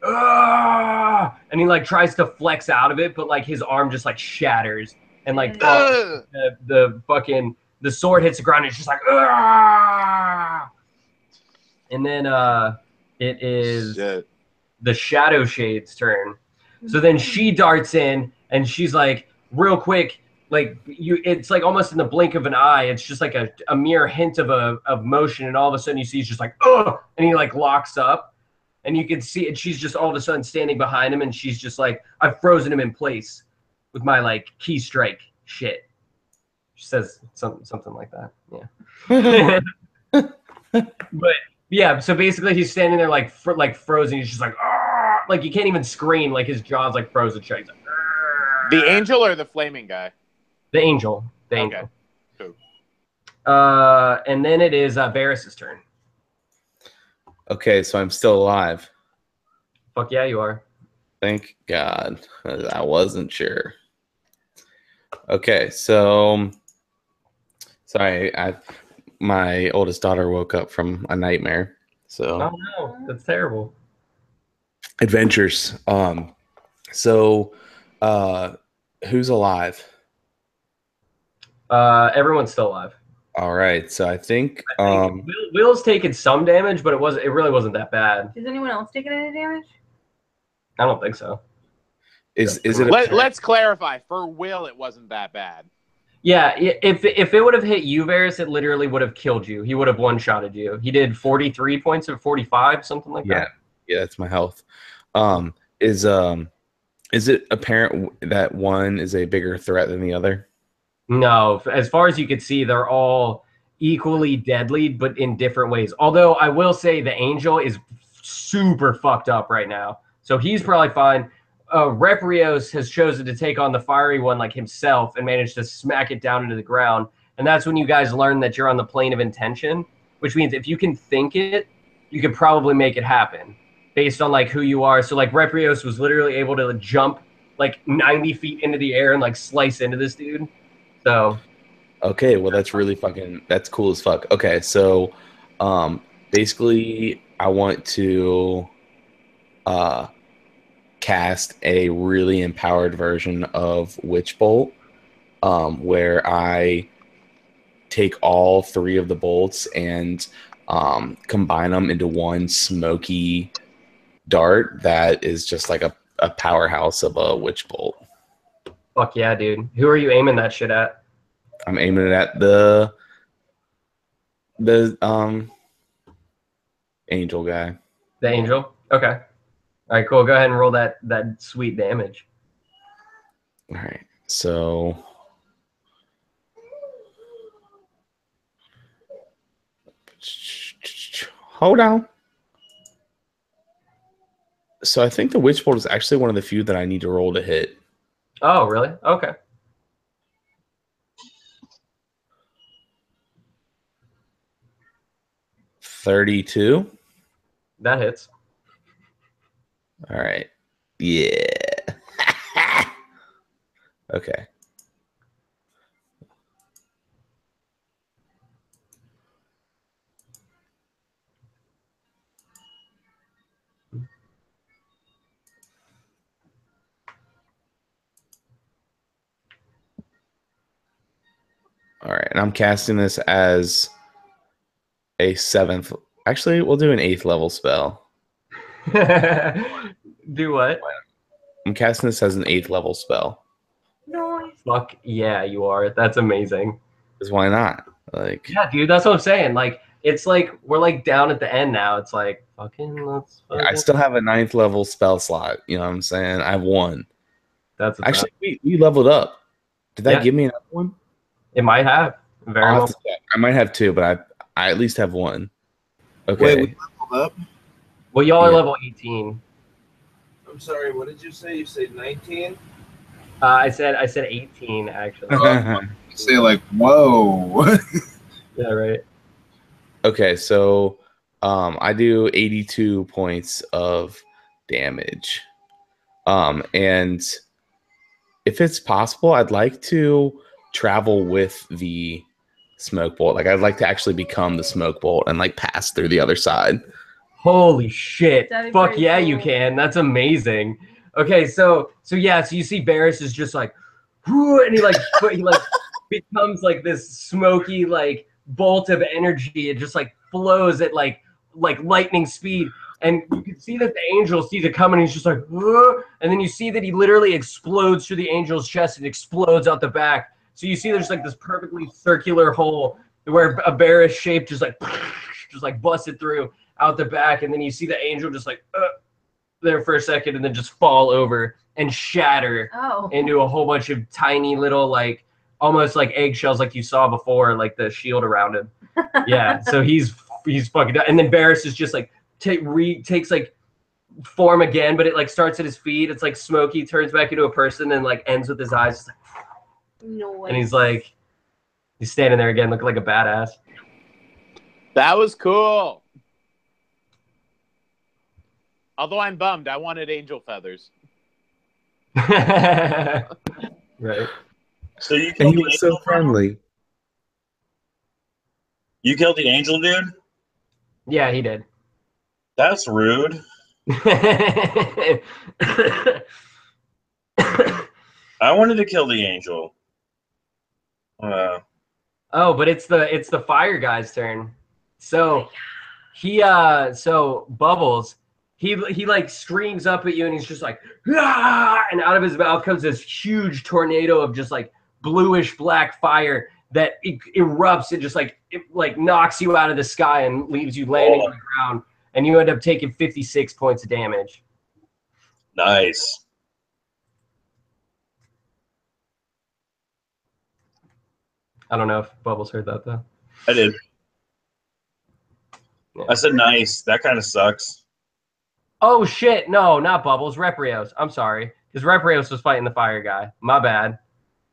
ah! And he like tries to flex out of it, but like his arm just like shatters, and like the fucking the sword hits the ground, and it's just like, ah! And then it is the Shadow Shade's turn. So then she darts in, and she's like, real quick, like it's like almost in the blink of an eye. It's just like a mere hint of motion, and all of a sudden you see he's just like, oh, and he like locks up, and you can see it. She's just all of a sudden standing behind him, and she's just like, I've frozen him in place with my like key strike shit. She says something like that, yeah. But yeah, so basically he's standing there like frozen. He's just like, ah, like you can't even scream. Like his jaw's like frozen shut. He's like, the angel or the flaming guy? The angel. The angel. Cool. And then it is Varus's turn. Okay, so I'm still alive. Fuck yeah, you are. Thank God. I wasn't sure. Okay, so sorry, my oldest daughter woke up from a nightmare. So oh no, that's terrible. Adventures. So who's alive? Everyone's still alive. All right, so I think Will's taken some damage, but it really wasn't that bad. Is anyone else taking any damage? I don't think so. Is it? Let's clarify. For Will, it wasn't that bad. Yeah, if it would have hit you, Varus, it literally would have killed you. He would have one-shotted you. He did 43 points of 45, something like that. Yeah, that's my health. Is it apparent that one is a bigger threat than the other? No, as far as you could see, they're all equally deadly, but in different ways. Although I will say the angel is super fucked up right now, so he's probably fine. Reprious has chosen to take on the fiery one like himself and managed to smack it down into the ground. And that's when you guys learn that you're on the plane of intention, which means if you can think it, you could probably make it happen based on like who you are. So like Reprious was literally able to like, jump like 90 feet into the air and like slice into this dude. So okay, well that's cool as fuck. Okay, so basically I want to cast a really empowered version of Witch Bolt, where I take all three of the bolts and combine them into one smoky dart that is just like a powerhouse of a Witch Bolt. Fuck yeah, dude. Who are you aiming that shit at? I'm aiming it at the angel guy. The angel? Okay. All right, cool. Go ahead and roll that sweet damage. All right. So hold on. So I think the Witch Bolt is actually one of the few that I need to roll to hit. Oh, really? Okay. 32. That hits. All right. Yeah. Okay. All right, and I'm casting this as a 7th. Actually, we'll do an 8th level spell. Do what? I'm casting this as an 8th level spell. Noise. Fuck yeah, you are. That's amazing. Because why not? Like, Yeah, dude, that's what I'm saying. Like, it's like we're like down at the end now. It's like fucking let's. yeah, I still have a 9th level spell slot. You know what I'm saying? I have one. That's Actually, we leveled up. Did that Yeah. give me another one? It might have very I'll well. have to check. I might have two, but I at least have one. Okay. Wait, we leveled up? Well, y'all are Yeah. level 18. I'm sorry, what did you say? You said 19? I said 18 actually. Say like, whoa. Yeah, right. Okay, so I do 82 points of damage. And if it's possible, I'd like to travel with the smoke bolt. Like, I'd like to actually become the smoke bolt and like pass through the other side. Holy shit! That'd be Fuck pretty yeah, you cool. can. That's amazing. Okay, so yeah, so you see Varus is just like, whoo, and he like becomes like this smoky like bolt of energy. It just like flows at like lightning speed, and you can see that the angel sees it coming. And he's just like, whoa, and then you see that he literally explodes through the angel's chest and explodes out the back. So you see there's like this perfectly circular hole where a Varus shape just like busted through out the back, and then you see the angel just like there for a second, and then just fall over and shatter Oh. into a whole bunch of tiny little like almost like eggshells, like you saw before, like the shield around him. Yeah, so he's fucking done. And then Varus is just like takes like form again, but it like starts at his feet. It's like Smokey turns back into a person and like ends with his eyes, just like, Noise. and he's standing there again, looking like a badass. That was cool. Although I'm bummed, I wanted angel feathers. Right. So you And killed he the was so angel, bro? friendly. You killed the angel, dude? Yeah, he did. That's rude. I wanted to kill the angel. Oh, but it's the fire guy's turn. So so Bubbles, he like screams up at you, and he's just like, ah! And out of his mouth comes this huge tornado of just like bluish black fire that erupts and just like knocks you out of the sky and leaves you landing on the ground, and you end up taking 56 points of damage. Nice. I don't know if Bubbles heard that though. I did. Yeah. I said nice. That kind of sucks. Oh shit! No, not Bubbles. Reprios. I'm sorry, because Reprios was fighting the fire guy. My bad.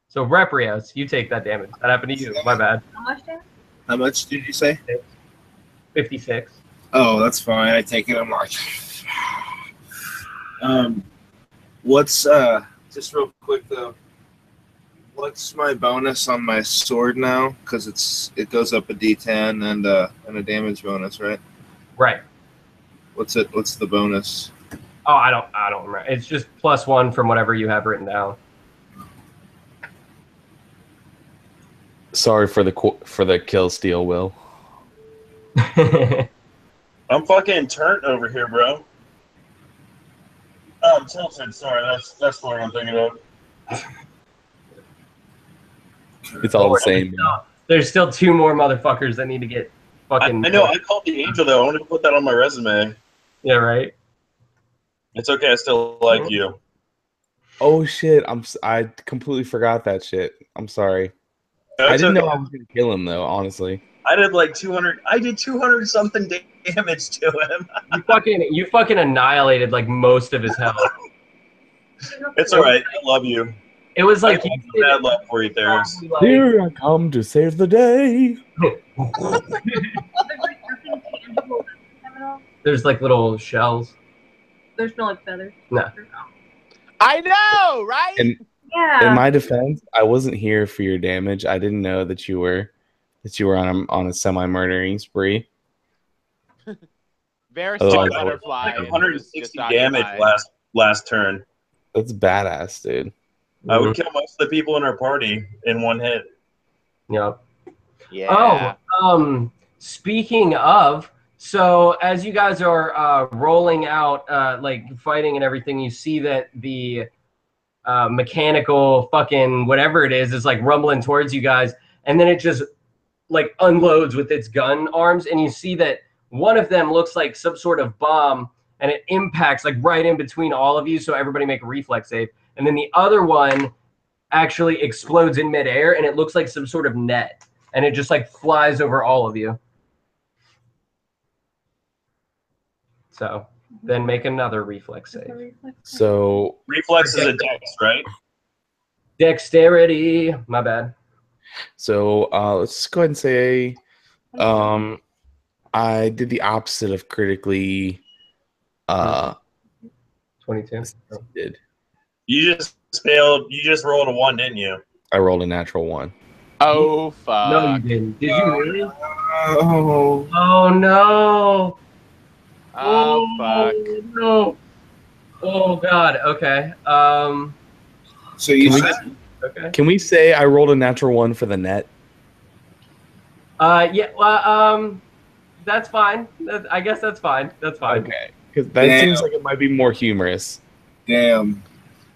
So Reprios, you take that damage. That happened to you. My bad. How much damage? How much did you say? 56. Oh, that's fine. I take it. I'm like, what's just real quick though? What's my bonus on my sword now? Because it goes up a D10 and a damage bonus, right? Right. What's it? What's the bonus? Oh, I don't remember. It's just +1 from whatever you have written down. Sorry for the kill steal, Will. I'm fucking turnt over here, bro. Oh, I'm tilted. Sorry, that's what I'm thinking of. It's all the same. There's still 2 more motherfuckers that need to get fucking. I know. I called the angel though. I wanted to put that on my resume. Yeah, right. It's okay. I still like you. Oh shit! I completely forgot that shit. I'm sorry. I That's didn't okay. know I was gonna kill him though. Honestly. I did like 200. I did 200 something damage to him. You fucking annihilated like most of his health. It's all right. I love you. It was I like have bad luck for you, Theris. Here I come to save the day. There's like nothing tangible There's like little shells. There's no like feathers. No. I know, right? And Yeah. in my defense, I wasn't here for your damage. I didn't know that you were on a semi-murdering spree. Varus Oh, saw I- a butterfly. Like and was 160 just damage occupied. last turn. That's badass, dude. I would kill most of the people in our party in one hit. Yep. Yeah. Oh, speaking of, so as you guys are rolling out, like fighting and everything, you see that the mechanical fucking whatever it is like rumbling towards you guys, and then it just like unloads with its gun arms, and you see that one of them looks like some sort of bomb, and it impacts like right in between all of you. So everybody make a reflex save, and then the other one actually explodes in midair, and it looks like some sort of net, and it just like flies over all of you. So then make another reflex Just a save. reflex. So Reflex is a dex, right? Dexterity. My bad. let's just go ahead and say I did the opposite of critically 22. did. You just failed. You just rolled a 1, didn't you? I rolled a natural 1. Oh, fuck. No, you didn't. Did you really? Oh, Oh no. Oh, fuck. No. Oh god. Okay. so you Can we- said Okay. Can we say I rolled a natural 1 for the net? Yeah. Well. That's fine. I guess that's fine. That's fine. Okay, because that Damn. seems like it might be more humorous. damn.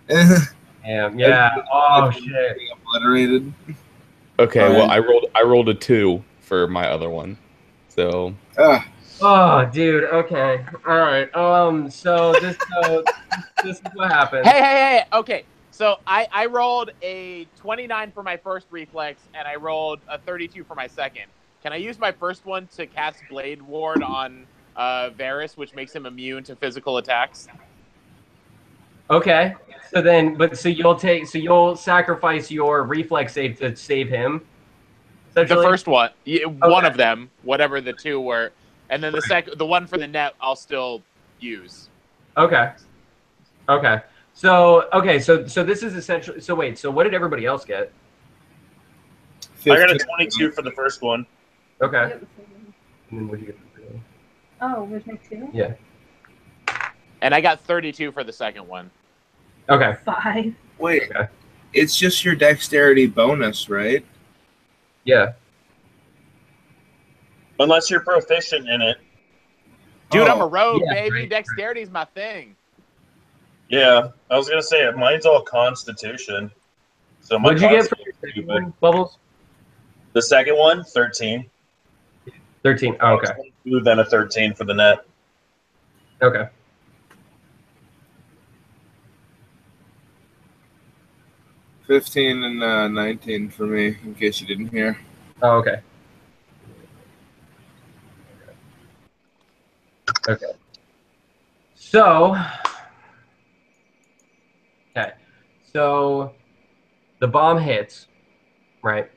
Damn. Yeah. Oh shit. Being obliterated. Okay, well Fine. I rolled a 2 for my other one. So Ah, Oh, dude. Okay. All right. So this is what happened. Hey. Okay. So I rolled a 29 for my first reflex, and I rolled a 32 for my second. Can I use my first one to cast Blade Ward on Varus, which makes him immune to physical attacks? Okay. So then, you'll sacrifice your reflex save to save him. The Essentially? first one, one Okay. of them, whatever the two were, and then the one for the net, I'll still use. Okay. Okay. So this is essentially. So wait. So what did everybody else get? I got a 15. 22 for the first one. Okay. Yep. And then what did you get? Oh, there's no 2? Yeah. And I got 32 for the second one. Okay. 5. Wait, Okay. it's just your dexterity bonus, right? Yeah. Unless you're proficient in it. Dude, Oh, I'm a rogue, yeah, baby. right. Dexterity's my thing. Yeah, I was gonna say mine's all Constitution. So my What did you get for Constitution's your stupid. second one, Bubbles? The second one, 13. 13. Oh, okay. Then a 13 for the net. Okay. $15 and 19 for me, in case you didn't hear. Oh, okay. Okay. So, the bomb hits, right,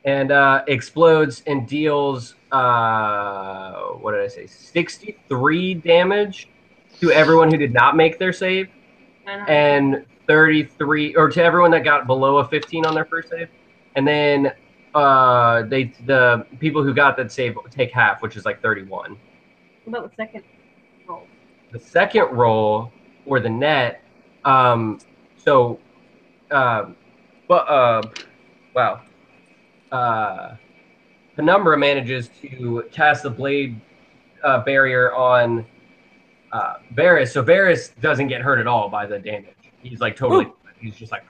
and explodes and deals what did I say? 63 damage to everyone who did not make their save, and 33, or to everyone that got below a 15 on their first save, and then the people who got that save take half, which is like 31. What about the second roll? The second roll for the net, Penumbra manages to cast the blade barrier on Varus, so Varus doesn't get hurt at all by the damage. He's like totally, he's just like,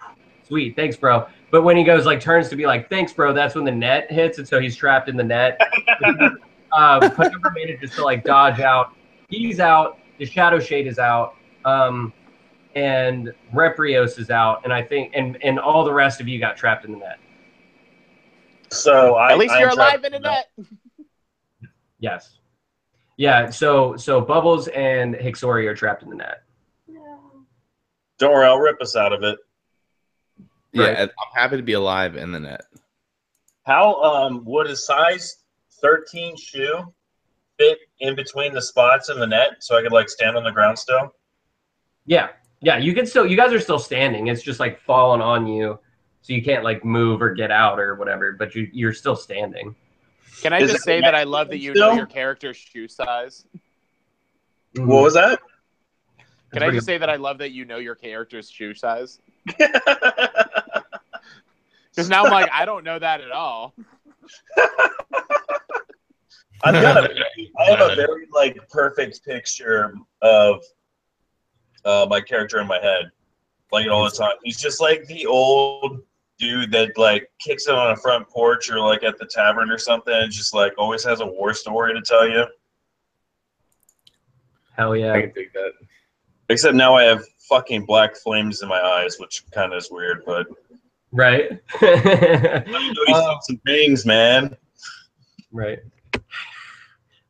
sweet, thanks, bro. But when he goes like turns to be like, thanks, bro, that's when the net hits, and so he's trapped in the net. Penumbra manages to like dodge out. He's out. The Shadow Shade is out. And Reprious is out, and I think, and all the rest of you got trapped in the net. So At least I'm you're alive trapped in a net. Yes. Yeah. So Bubbles and Hixsori are trapped in the net. No. Don't worry, I'll rip us out of it. Yeah, Right. I'm happy to be alive in the net. How would a size 13 shoe fit in between the spots in the net so I could like stand on the ground still? Yeah. Yeah, you can still, you guys are still standing. It's just like falling on you. So you can't like move or get out or whatever, but you're still standing. Can I Is just it say that I love that you know still? your character's shoe size? What was that? Can I just say that I love that you know your character's shoe size? Because now I'm like, I don't know that at all. I have a very like perfect picture of my character in my head, like all the time. He's just like the old dude that like kicks it on a front porch or like at the tavern or something, and just like always has a war story to tell you. Hell yeah. I can take that. Except now I have fucking black flames in my eyes, which kind of is weird, but Right. he's seen some things, man. Right.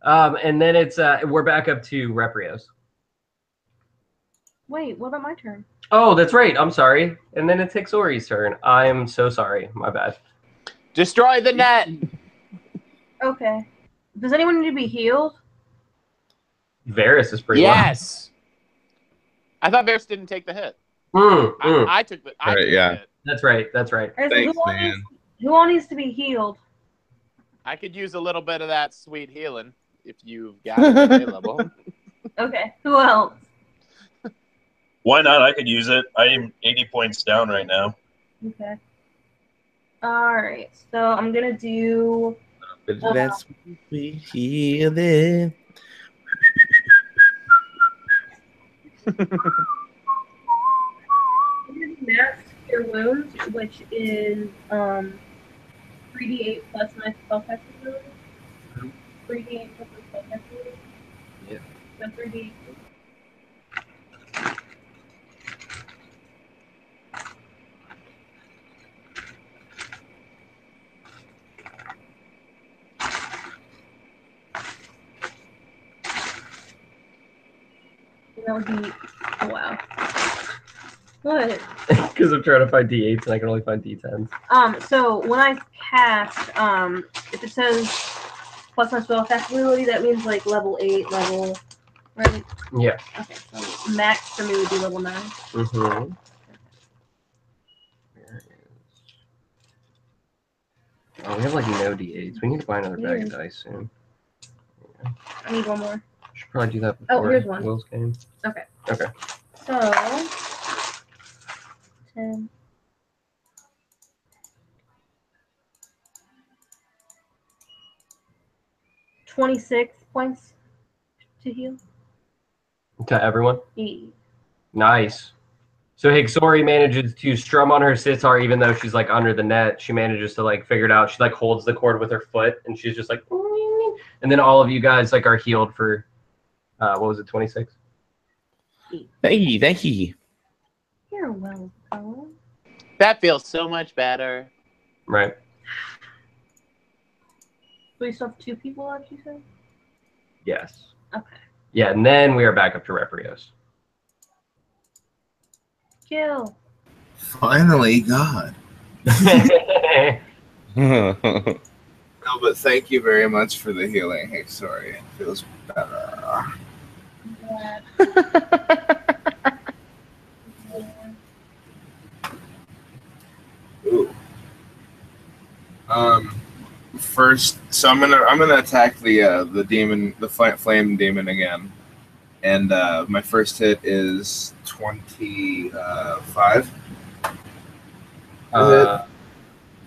And then it's we're back up to Reprios. Wait, what about my turn? Oh, that's right. I'm sorry. And then it's Hixsori's turn. I'm so sorry. My bad. Destroy the net. Okay. Does anyone need to be healed? Varus is pretty Yes. I thought Varus didn't take the hit. low. I took the Right, took yeah. the hit. That's right. That's right. Or is it Thanks, who all man. who all needs to be healed? I could use a little bit of that sweet healing if you've got it available. Okay. Who else? Why not? I could use it. I am 80 points down right now. Okay. All right. So I'm gonna do. But that's we heal it. Max Cure Wounds, which is 3d8 plus my spellcasting ability. 3d8 plus my spellcasting ability. Yeah. So 3d8. That would be. Oh, wow. What? Because I'm trying to find D8s and I can only find D10s. So when I cast, if it says plus my spellcasting ability, that means like level 8, level, right? Yeah. Okay, so max for me would be level 9. Mm-hmm. Oh, we have like no D8s. We need to buy another bag of dice soon. I need one more. Should probably do that before here's one. Will's game. Okay. Okay. So 10. $26 points to heal. To everyone? Yeah. Nice. So Hixsori manages to strum on her sitar even though she's like under the net. She manages to like figure it out. She like holds the cord with her foot and she's just like, and then all of you guys like are healed for what was it, 26? Thank you. You're welcome. That feels so much better. Right. So we still have 2 people left, you said? Yes. Okay. Yeah, and then we are back up to Reprios. Kill. Finally, God. No, but thank you very much for the healing, Hixsori. It feels better. Ooh. First, so I'm gonna attack the demon, the flame demon again, and my first hit is 25.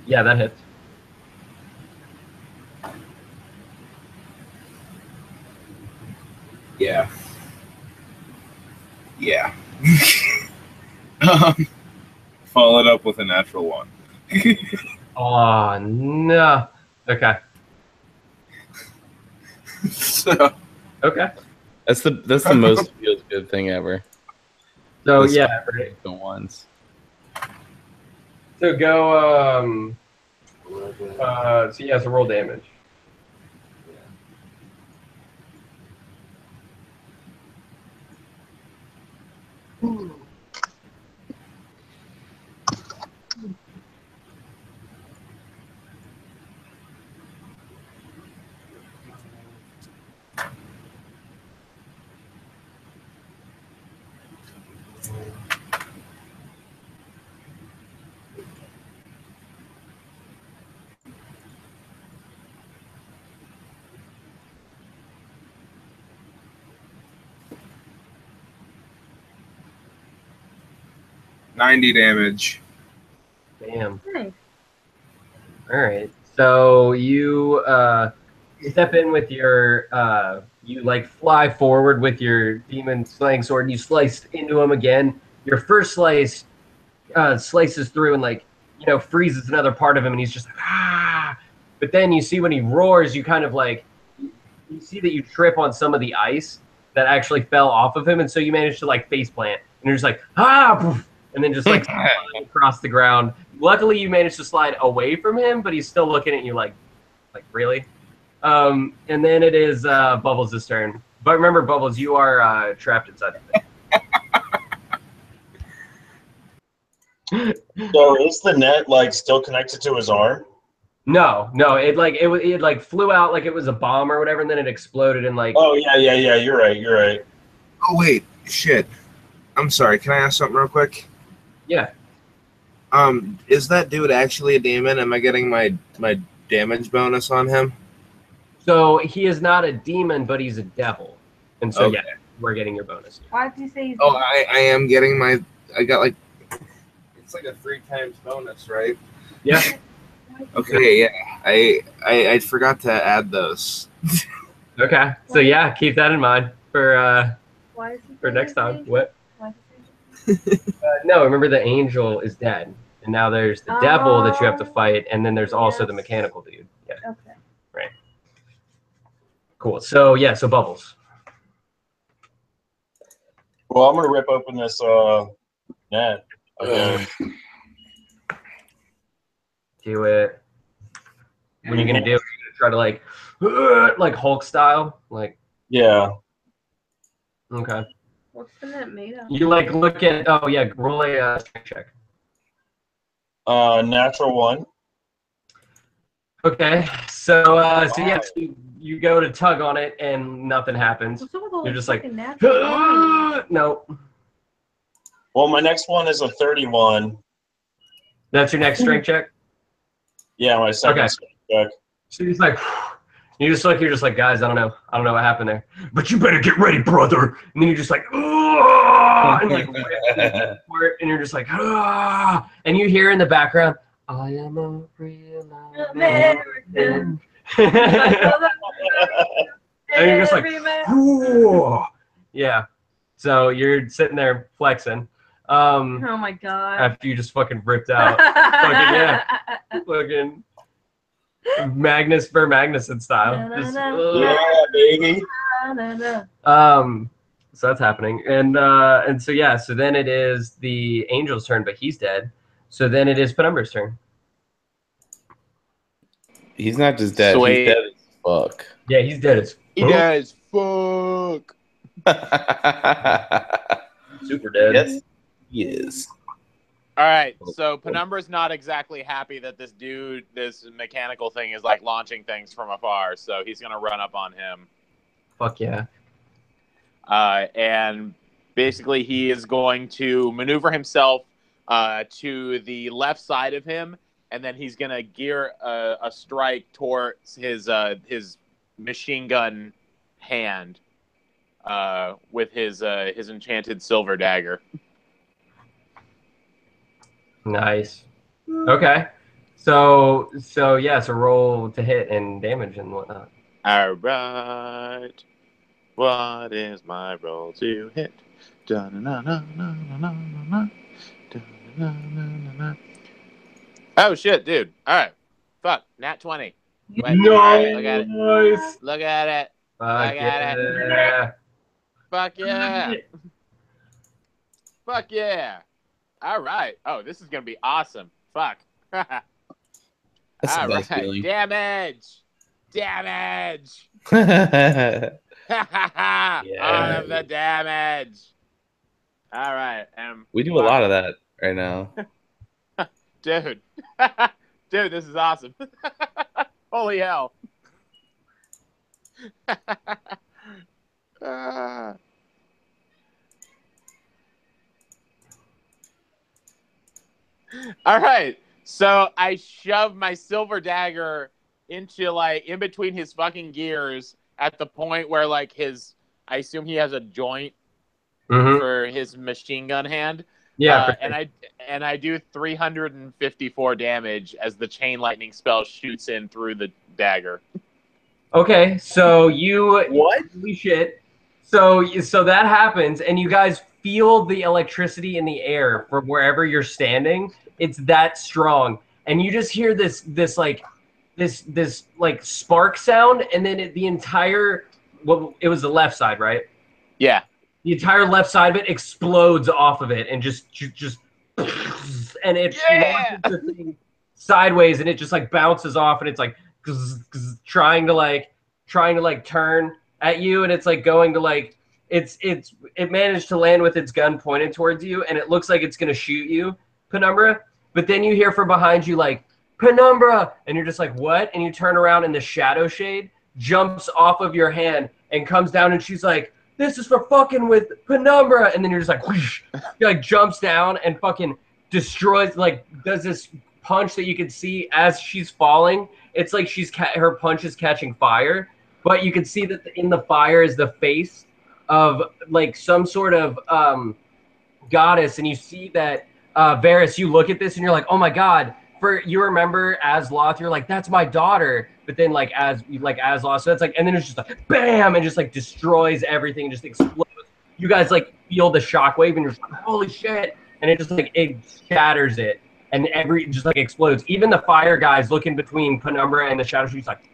Yeah, that hits. Yeah. Yeah. Followed up with a natural 1. Oh no. Okay. So, Okay. That's the most feels good thing ever. So This- yeah, right. The ones. So go so roll damage. $90 damage. Damn. Nice. All right. So you step in with your you like fly forward with your demon slaying sword and you slice into him again. Your first slice slices through and like freezes another part of him and he's just like ah. But then you see when he roars, you kind of like you see that you trip on some of the ice that actually fell off of him, and so you manage to like face plant and you're just like ah. Poof, and then just like slide across the ground. Luckily, you managed to slide away from him, but he's still looking at you like really. And then it is Bubbles' turn. But remember, Bubbles, you are trapped inside the thing. So is the net like still connected to his arm? No, it flew out like it was a bomb or whatever, and then it exploded and like. Oh yeah. You're right. Oh wait, shit. I'm sorry. Can I ask something real quick? Yeah. Is that dude actually a demon? Am I getting my damage bonus on him? So he is not a demon, but he's a devil, and so Okay. yeah, we're getting your bonus. Why did you say he's Oh, I am getting my. I got like. It's like a 3 times bonus, right? Yeah. Okay, yeah. I forgot to add those. Okay. So yeah, keep that in mind for Why is he for next time. What? Why is he No, remember the angel is dead, and now there's the devil that you have to fight, and then there's also the Yes. mechanical dude. Yeah. Okay. Right. Cool. So yeah, so Bubbles. Well, I'm gonna rip open this net. Okay. Do it. What are you gonna do? Are you gonna try to like Hulk style? Like Yeah. okay. What's the net made of? You like look at roll a strength check. Natural 1. Okay. So yeah, you go to tug on it and nothing happens. What's up with all You're this just like fucking natural no. Well, my next one is a 31. That's your next strength check? Yeah, my second Okay. strength check. So he's like you're just like, guys, I don't know what happened there. But you better get ready, brother. And then you're just like, and like and you're just like, and you hear in the background, I am a real American. And you're just like, yeah. So you're sitting there flexing. Oh my god. After you just fucking ripped out. Fucking Magnus for Magnuson style. Just, Yeah, baby. so that's happening. And so yeah, so then it is the angel's turn, but he's dead. So then it is Penumbra's turn. He's not just dead. Sweet. He's dead as fuck. Yeah, he's dead as He does. Fuck. super dead. Yes, he is. All right, so Penumbra's not exactly happy that this mechanical thing is like launching things from afar, so he's gonna run up on him. Fuck yeah. And basically he is going to maneuver himself to the left side of him, and then he's gonna gear a strike towards his machine gun hand with his enchanted silver dagger. Nice. Okay. So yeah, so roll to hit and damage and whatnot. All right. What is my roll to hit? Oh shit, dude! All right, fuck, nat 20. Wait, Nice. all right, look at it. Look at it. Fuck Look at it. yeah. Fuck yeah! Fuck yeah! All right. Oh, this is gonna be awesome. Fuck. That's All the best right. feeling. Damage. Damage. Yeah. All of the damage. All right. We do a lot of that right now. Dude. Dude, this is awesome. Holy hell. All right. So I shove my silver dagger into like in between his fucking gears at the point where like I assume he has a joint for his machine gun hand. Yeah. And I do 354 damage as the chain lightning spell shoots in through the dagger. Okay, so you What? Holy shit. So that happens, and you guys feel the electricity in the air from wherever you're standing. It's that strong, and you just hear this spark sound, and then the entire it was the left side, right? Yeah. The entire left side of it explodes off of it, and just and it launches the thing sideways, and it just like bounces off, and it's like trying to turn at you, and it's like going to like it managed to land with its gun pointed towards you, and it looks like it's gonna shoot you, Penumbra. But then you hear from behind you like Penumbra, and you're just like what? And you turn around, and the shadow shade jumps off of your hand and comes down, and she's like, "This is for fucking with Penumbra," and then you're just like, whoosh, she like jumps down and fucking destroys, like does this punch that you can see as she's falling. It's like her punch is catching fire, but you can see that in the fire is the face of like some sort of goddess, and you see that Varus. You look at this and you're like, oh my god. You remember Asloth, you're like, that's my daughter. But then like Asloth, so that's like, and then it's just like bam, and just like destroys everything, just explodes. You guys like feel the shockwave, and you're just like, holy shit, and it just like it shatters it. And just like explodes. Even the fire guys looking between Penumbra and the shadow, she's like,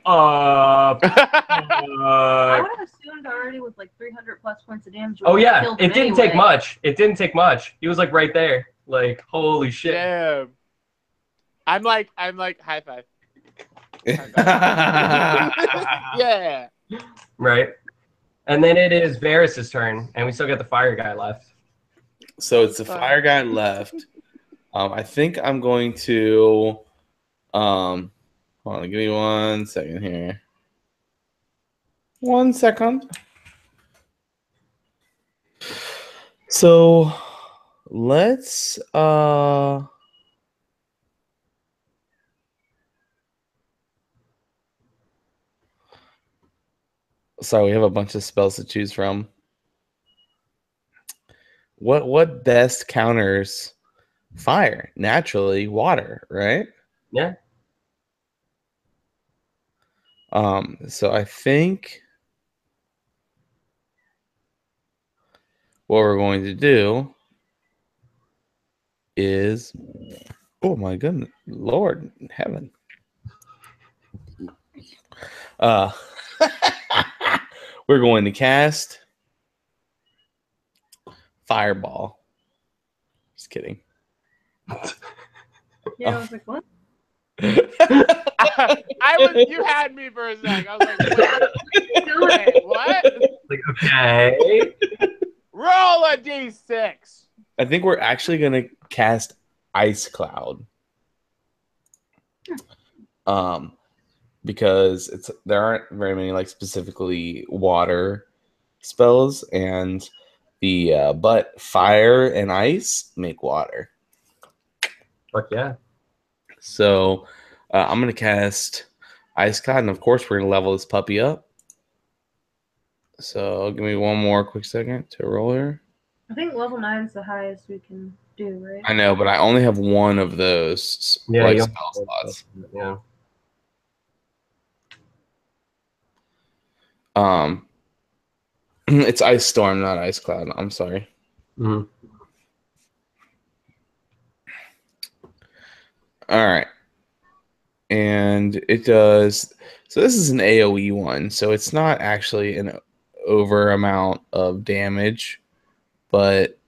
I would have assumed already with like 300 plus points of damage. Oh yeah, it didn't take much. It didn't take much. He was like right there. Like holy shit. Damn. I'm like high five. Yeah. Right. And then it is Varus's turn, and we still got the fire guy left. So it's the fire guy left. I think I'm going to hold on, give me 1 second here. 1 second. So let's sorry, we have a bunch of spells to choose from. What best counters fire? Naturally, water, right? Yeah. So I think what we're going to do is, oh my goodness, Lord in heaven. We're going to cast Fireball. Just kidding. Yeah, I was like, what? You had me for a sec. I was like, wait, what? Like, okay. Roll a d6. I think we're actually going to cast Ice Cloud. Because there aren't very many like specifically water spells, and but fire and ice make water. Fuck yeah. So I'm going to cast Ice Cloud, and of course we're going to level this puppy up. So give me one more quick second to roll here. I think level 9 is the highest we can do, right? I know, but I only have one of those spell slots. Yeah. It's Ice Storm, not Ice Cloud. I'm sorry. Mm-hmm. All right. And it does. So this is an AoE one. So it's not actually an over amount of damage, but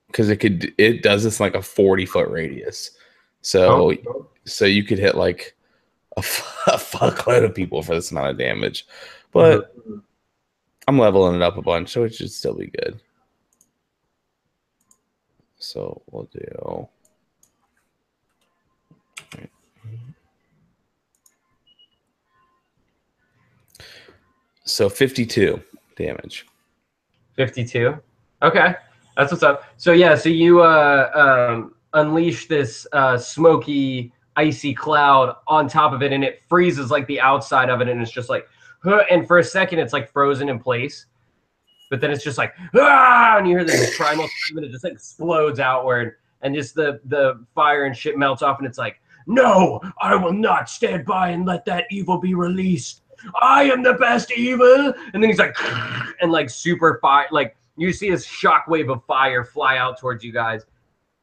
because it does this like a 40-foot radius. So you could hit like a fuckload of people for this amount of damage. But I'm leveling it up a bunch, so it should still be good. So we'll do. So 52 damage. 52. Okay. That's what's up. So yeah, so you unleash this smoky, icy cloud on top of it, and it freezes like the outside of it, and it's just like, huh, and for a second it's like frozen in place, but then it's just like, ah, and you hear this primal scream, and it just like explodes outward, and just the fire and shit melts off, and it's like, no, I will not stand by and let that evil be released. I am the best evil, and then he's like, and like super fire, like. You see this shockwave of fire fly out towards you guys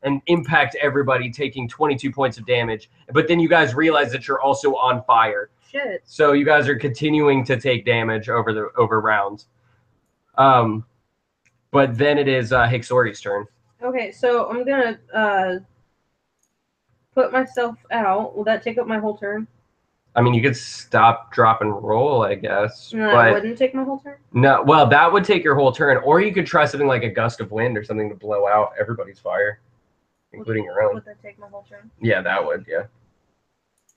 and impact everybody, taking 22 points of damage. But then you guys realize that you're also on fire. Shit. So you guys are continuing to take damage over rounds. But then it is Hixsori's turn. Okay, so I'm gonna put myself out. Will that take up my whole turn? I mean, you could stop, drop, and roll, I guess. No, but that wouldn't take my whole turn? No, well, that would take your whole turn. Or you could try something like a gust of wind or something to blow out everybody's fire, including your own. Would that take my whole turn? Yeah, that would, yeah.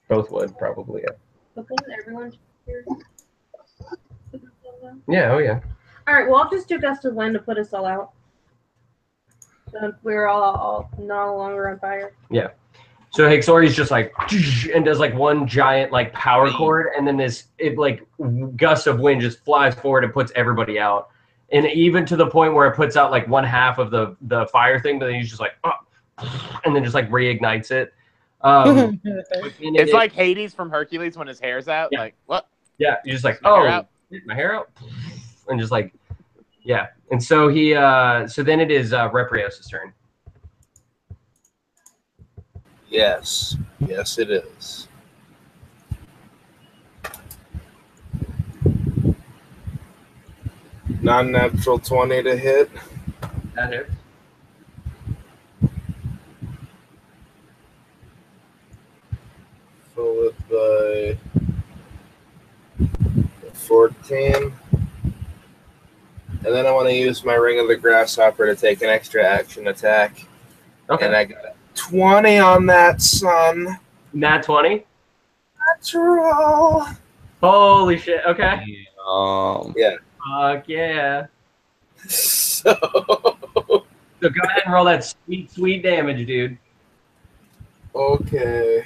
Both would, probably, yeah. But then everyone's here. Yeah, oh yeah. Alright, well, I'll just do gust of wind to put us all out. So we're all no longer on fire. Yeah. So Hixsori's just like, and does like one giant like power cord, and then this like gust of wind just flies forward and puts everybody out, and even to the point where it puts out like one half of the fire thing, but then he's just like, oh, and then just like reignites it. It's like Hades from Hercules when his hair's out. Yeah. Like what? Yeah, you're just like, My hair out? my hair out, and just like, yeah. And so he, so then it is Reprios' turn. Yes. Yes, it is. Non-natural 20 to hit. That hits. Followed by 14. And then I want to use my Ring of the Grasshopper to take an extra action attack. Okay. And I got a 20 on that, son. Nat 20? Natural. Holy shit, okay. Yeah. Fuck yeah. So So go ahead and roll that sweet, sweet damage, dude. okay.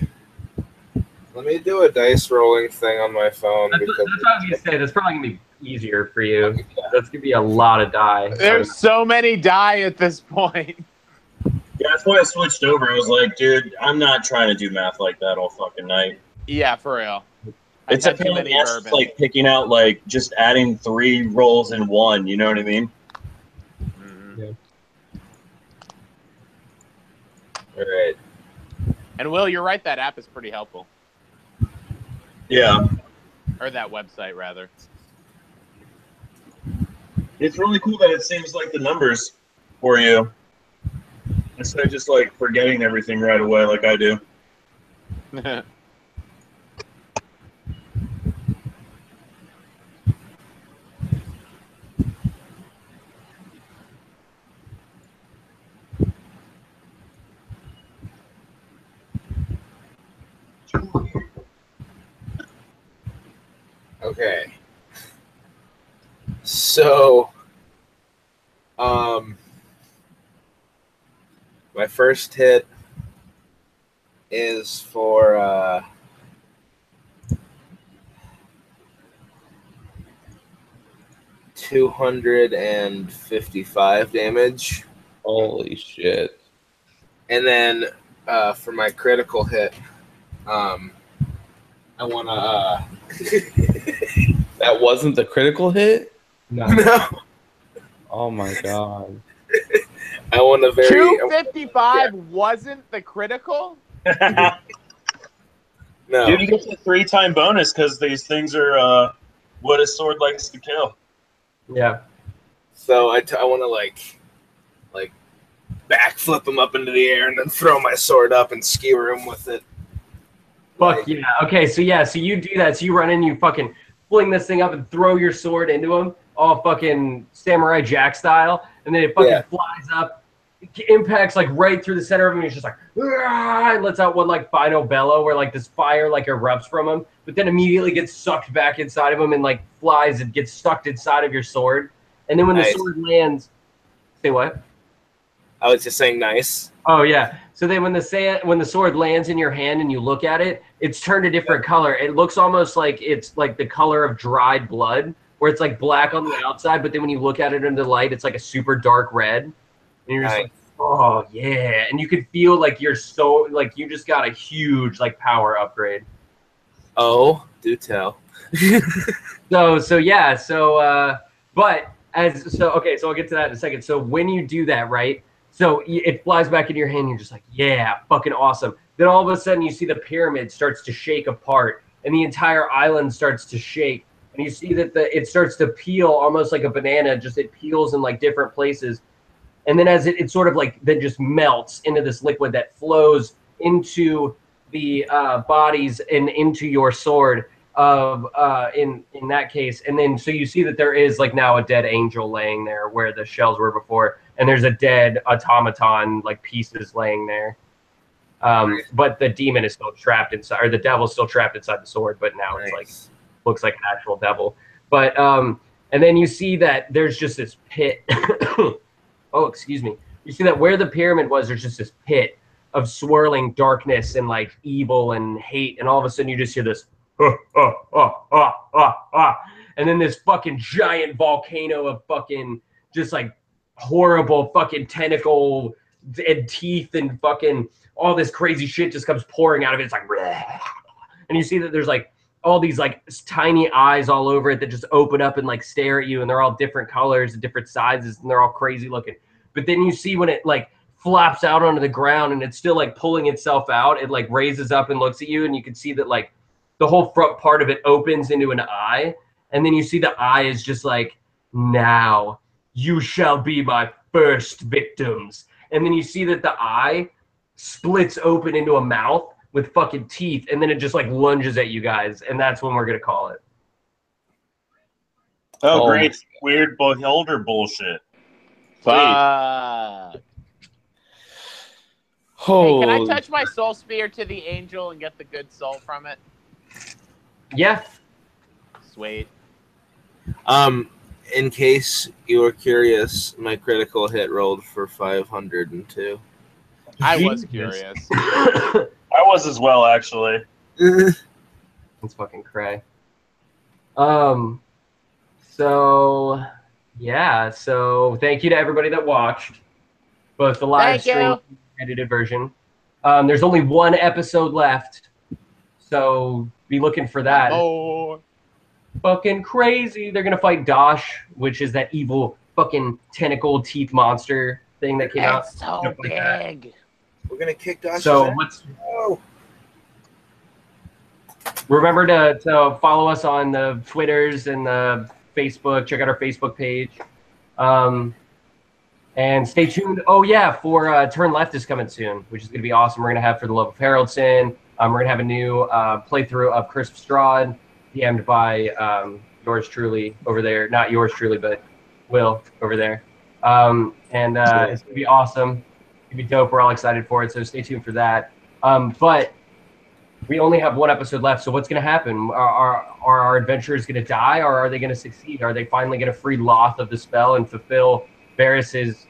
Let me do a dice rolling thing on my phone That's because what I was going to say. That's probably going to be easier for you. That's going to be a lot of die. There's so many die at this point. Yeah, that's why I switched over. I was like, dude, I'm not trying to do math like that all fucking night. Yeah, for real. It's a pain in the ass, like picking out, like just adding 3 rolls in one. You know what I mean? Mm-hmm. Yeah. all right. And Will, you're right. That app is pretty helpful, Yeah. or that website rather. It's really cool that it seems like the numbers for you. Instead of just like forgetting everything right away like I do. Okay. So, my first hit is for 255 damage. Holy shit. And then for my critical hit, I want to... That wasn't the critical hit? No. no. Oh my god. I want a very... 255 wasn't the critical? No. Dude, you get the 3-time bonus because these things are what a sword likes to kill. Yeah. So I want to like backflip him up into the air and then throw my sword up and skewer him with it. Fuck yeah. Okay, so yeah, so you do that. So you run in, you fucking fling this thing up and throw your sword into him, all fucking Samurai Jack style, and then it fucking flies up, impacts like right through the center of him, and he's just like, "Argh!" and lets out one like final bellow where like this fire like erupts from him, but then immediately gets sucked back inside of him and like flies and gets sucked inside of your sword. And then when the sword lands, say what? I was just saying nice. Oh yeah. So then when the sword lands in your hand and you look at it, it's turned a different color. It looks almost like it's like the color of dried blood, where it's like black on the outside, but then when you look at it under the light, it's like a super dark red. And you're just like, oh yeah. And you can feel like you're so like you just got a huge like power upgrade. Oh, do tell. But okay, so I'll get to that in a second. So when you do that, right? So it flies back in your hand. And you're just like, yeah, fucking awesome. Then all of a sudden, you see the pyramid starts to shake apart, and the entire island starts to shake. And you see that it starts to peel almost like a banana. Just it peels in like different places, and then as it sort of like then just melts into this liquid that flows into the bodies and into your sword. In that case, and then so you see that there is like now a dead angel laying there where the shells were before, and there's a dead automaton like pieces laying there. But the demon is still trapped inside, or the devil's still trapped inside the sword, but now it's like looks like an actual devil. But and then you see that there's just this pit. Oh, excuse me. You see that where the pyramid was, there's just this pit of swirling darkness and like evil and hate, and all of a sudden you just hear this. And then this fucking giant volcano of fucking just like horrible fucking tentacle and teeth and fucking all this crazy shit just comes pouring out of it. It's like, and you see that there's like all these like tiny eyes all over it that just open up and like stare at you, and they're all different colors and different sizes, and they're all crazy looking. But then you see when it like flops out onto the ground and it's still like pulling itself out, it like raises up and looks at you, and you can see that like the whole front part of it opens into an eye, and then you see the eye is just like, now you shall be my first victims. And then you see that the eye splits open into a mouth with fucking teeth, and then it just like lunges at you guys, and that's when we're gonna call it. Oh, great. Weird beholder bullshit. Fuck. Hey, can I touch my soul spear to the angel and get the good soul from it? Yeah. Sweet. In case you were curious, my critical hit rolled for 502. I was curious. I was as well, actually. That's fucking cray. So yeah, so thank you to everybody that watched both the live stream and the edited version. There's only one episode left, so be looking for that. Oh, fucking crazy! They're gonna fight Dosh, which is that evil fucking tentacle teeth monster thing that came out. It's so big. We're gonna kick Dosh. So remember to follow us on the Twitters and the Facebook. Check out our Facebook page. And stay tuned. Oh yeah, for Turn Left is coming soon, which is gonna be awesome. We're gonna have For the Love of Haraldson. We're gonna have a new playthrough of Crisp Strahd, DM'd by yours truly over there. Not yours truly, but Will over there. It's gonna be awesome. It's gonna be dope. We're all excited for it, so stay tuned for that. But we only have one episode left, so what's gonna happen? Are our adventurers gonna die, or are they gonna succeed? Are they finally gonna free Loth of the spell and fulfill Varus's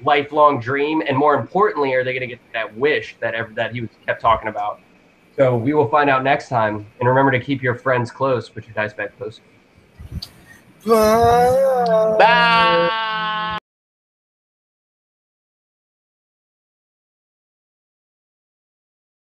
lifelong dream? And more importantly, are they going to get that wish that he was kept talking about? So we will find out next time. And remember to keep your friends close, but your dice bag close. Bye. Bye.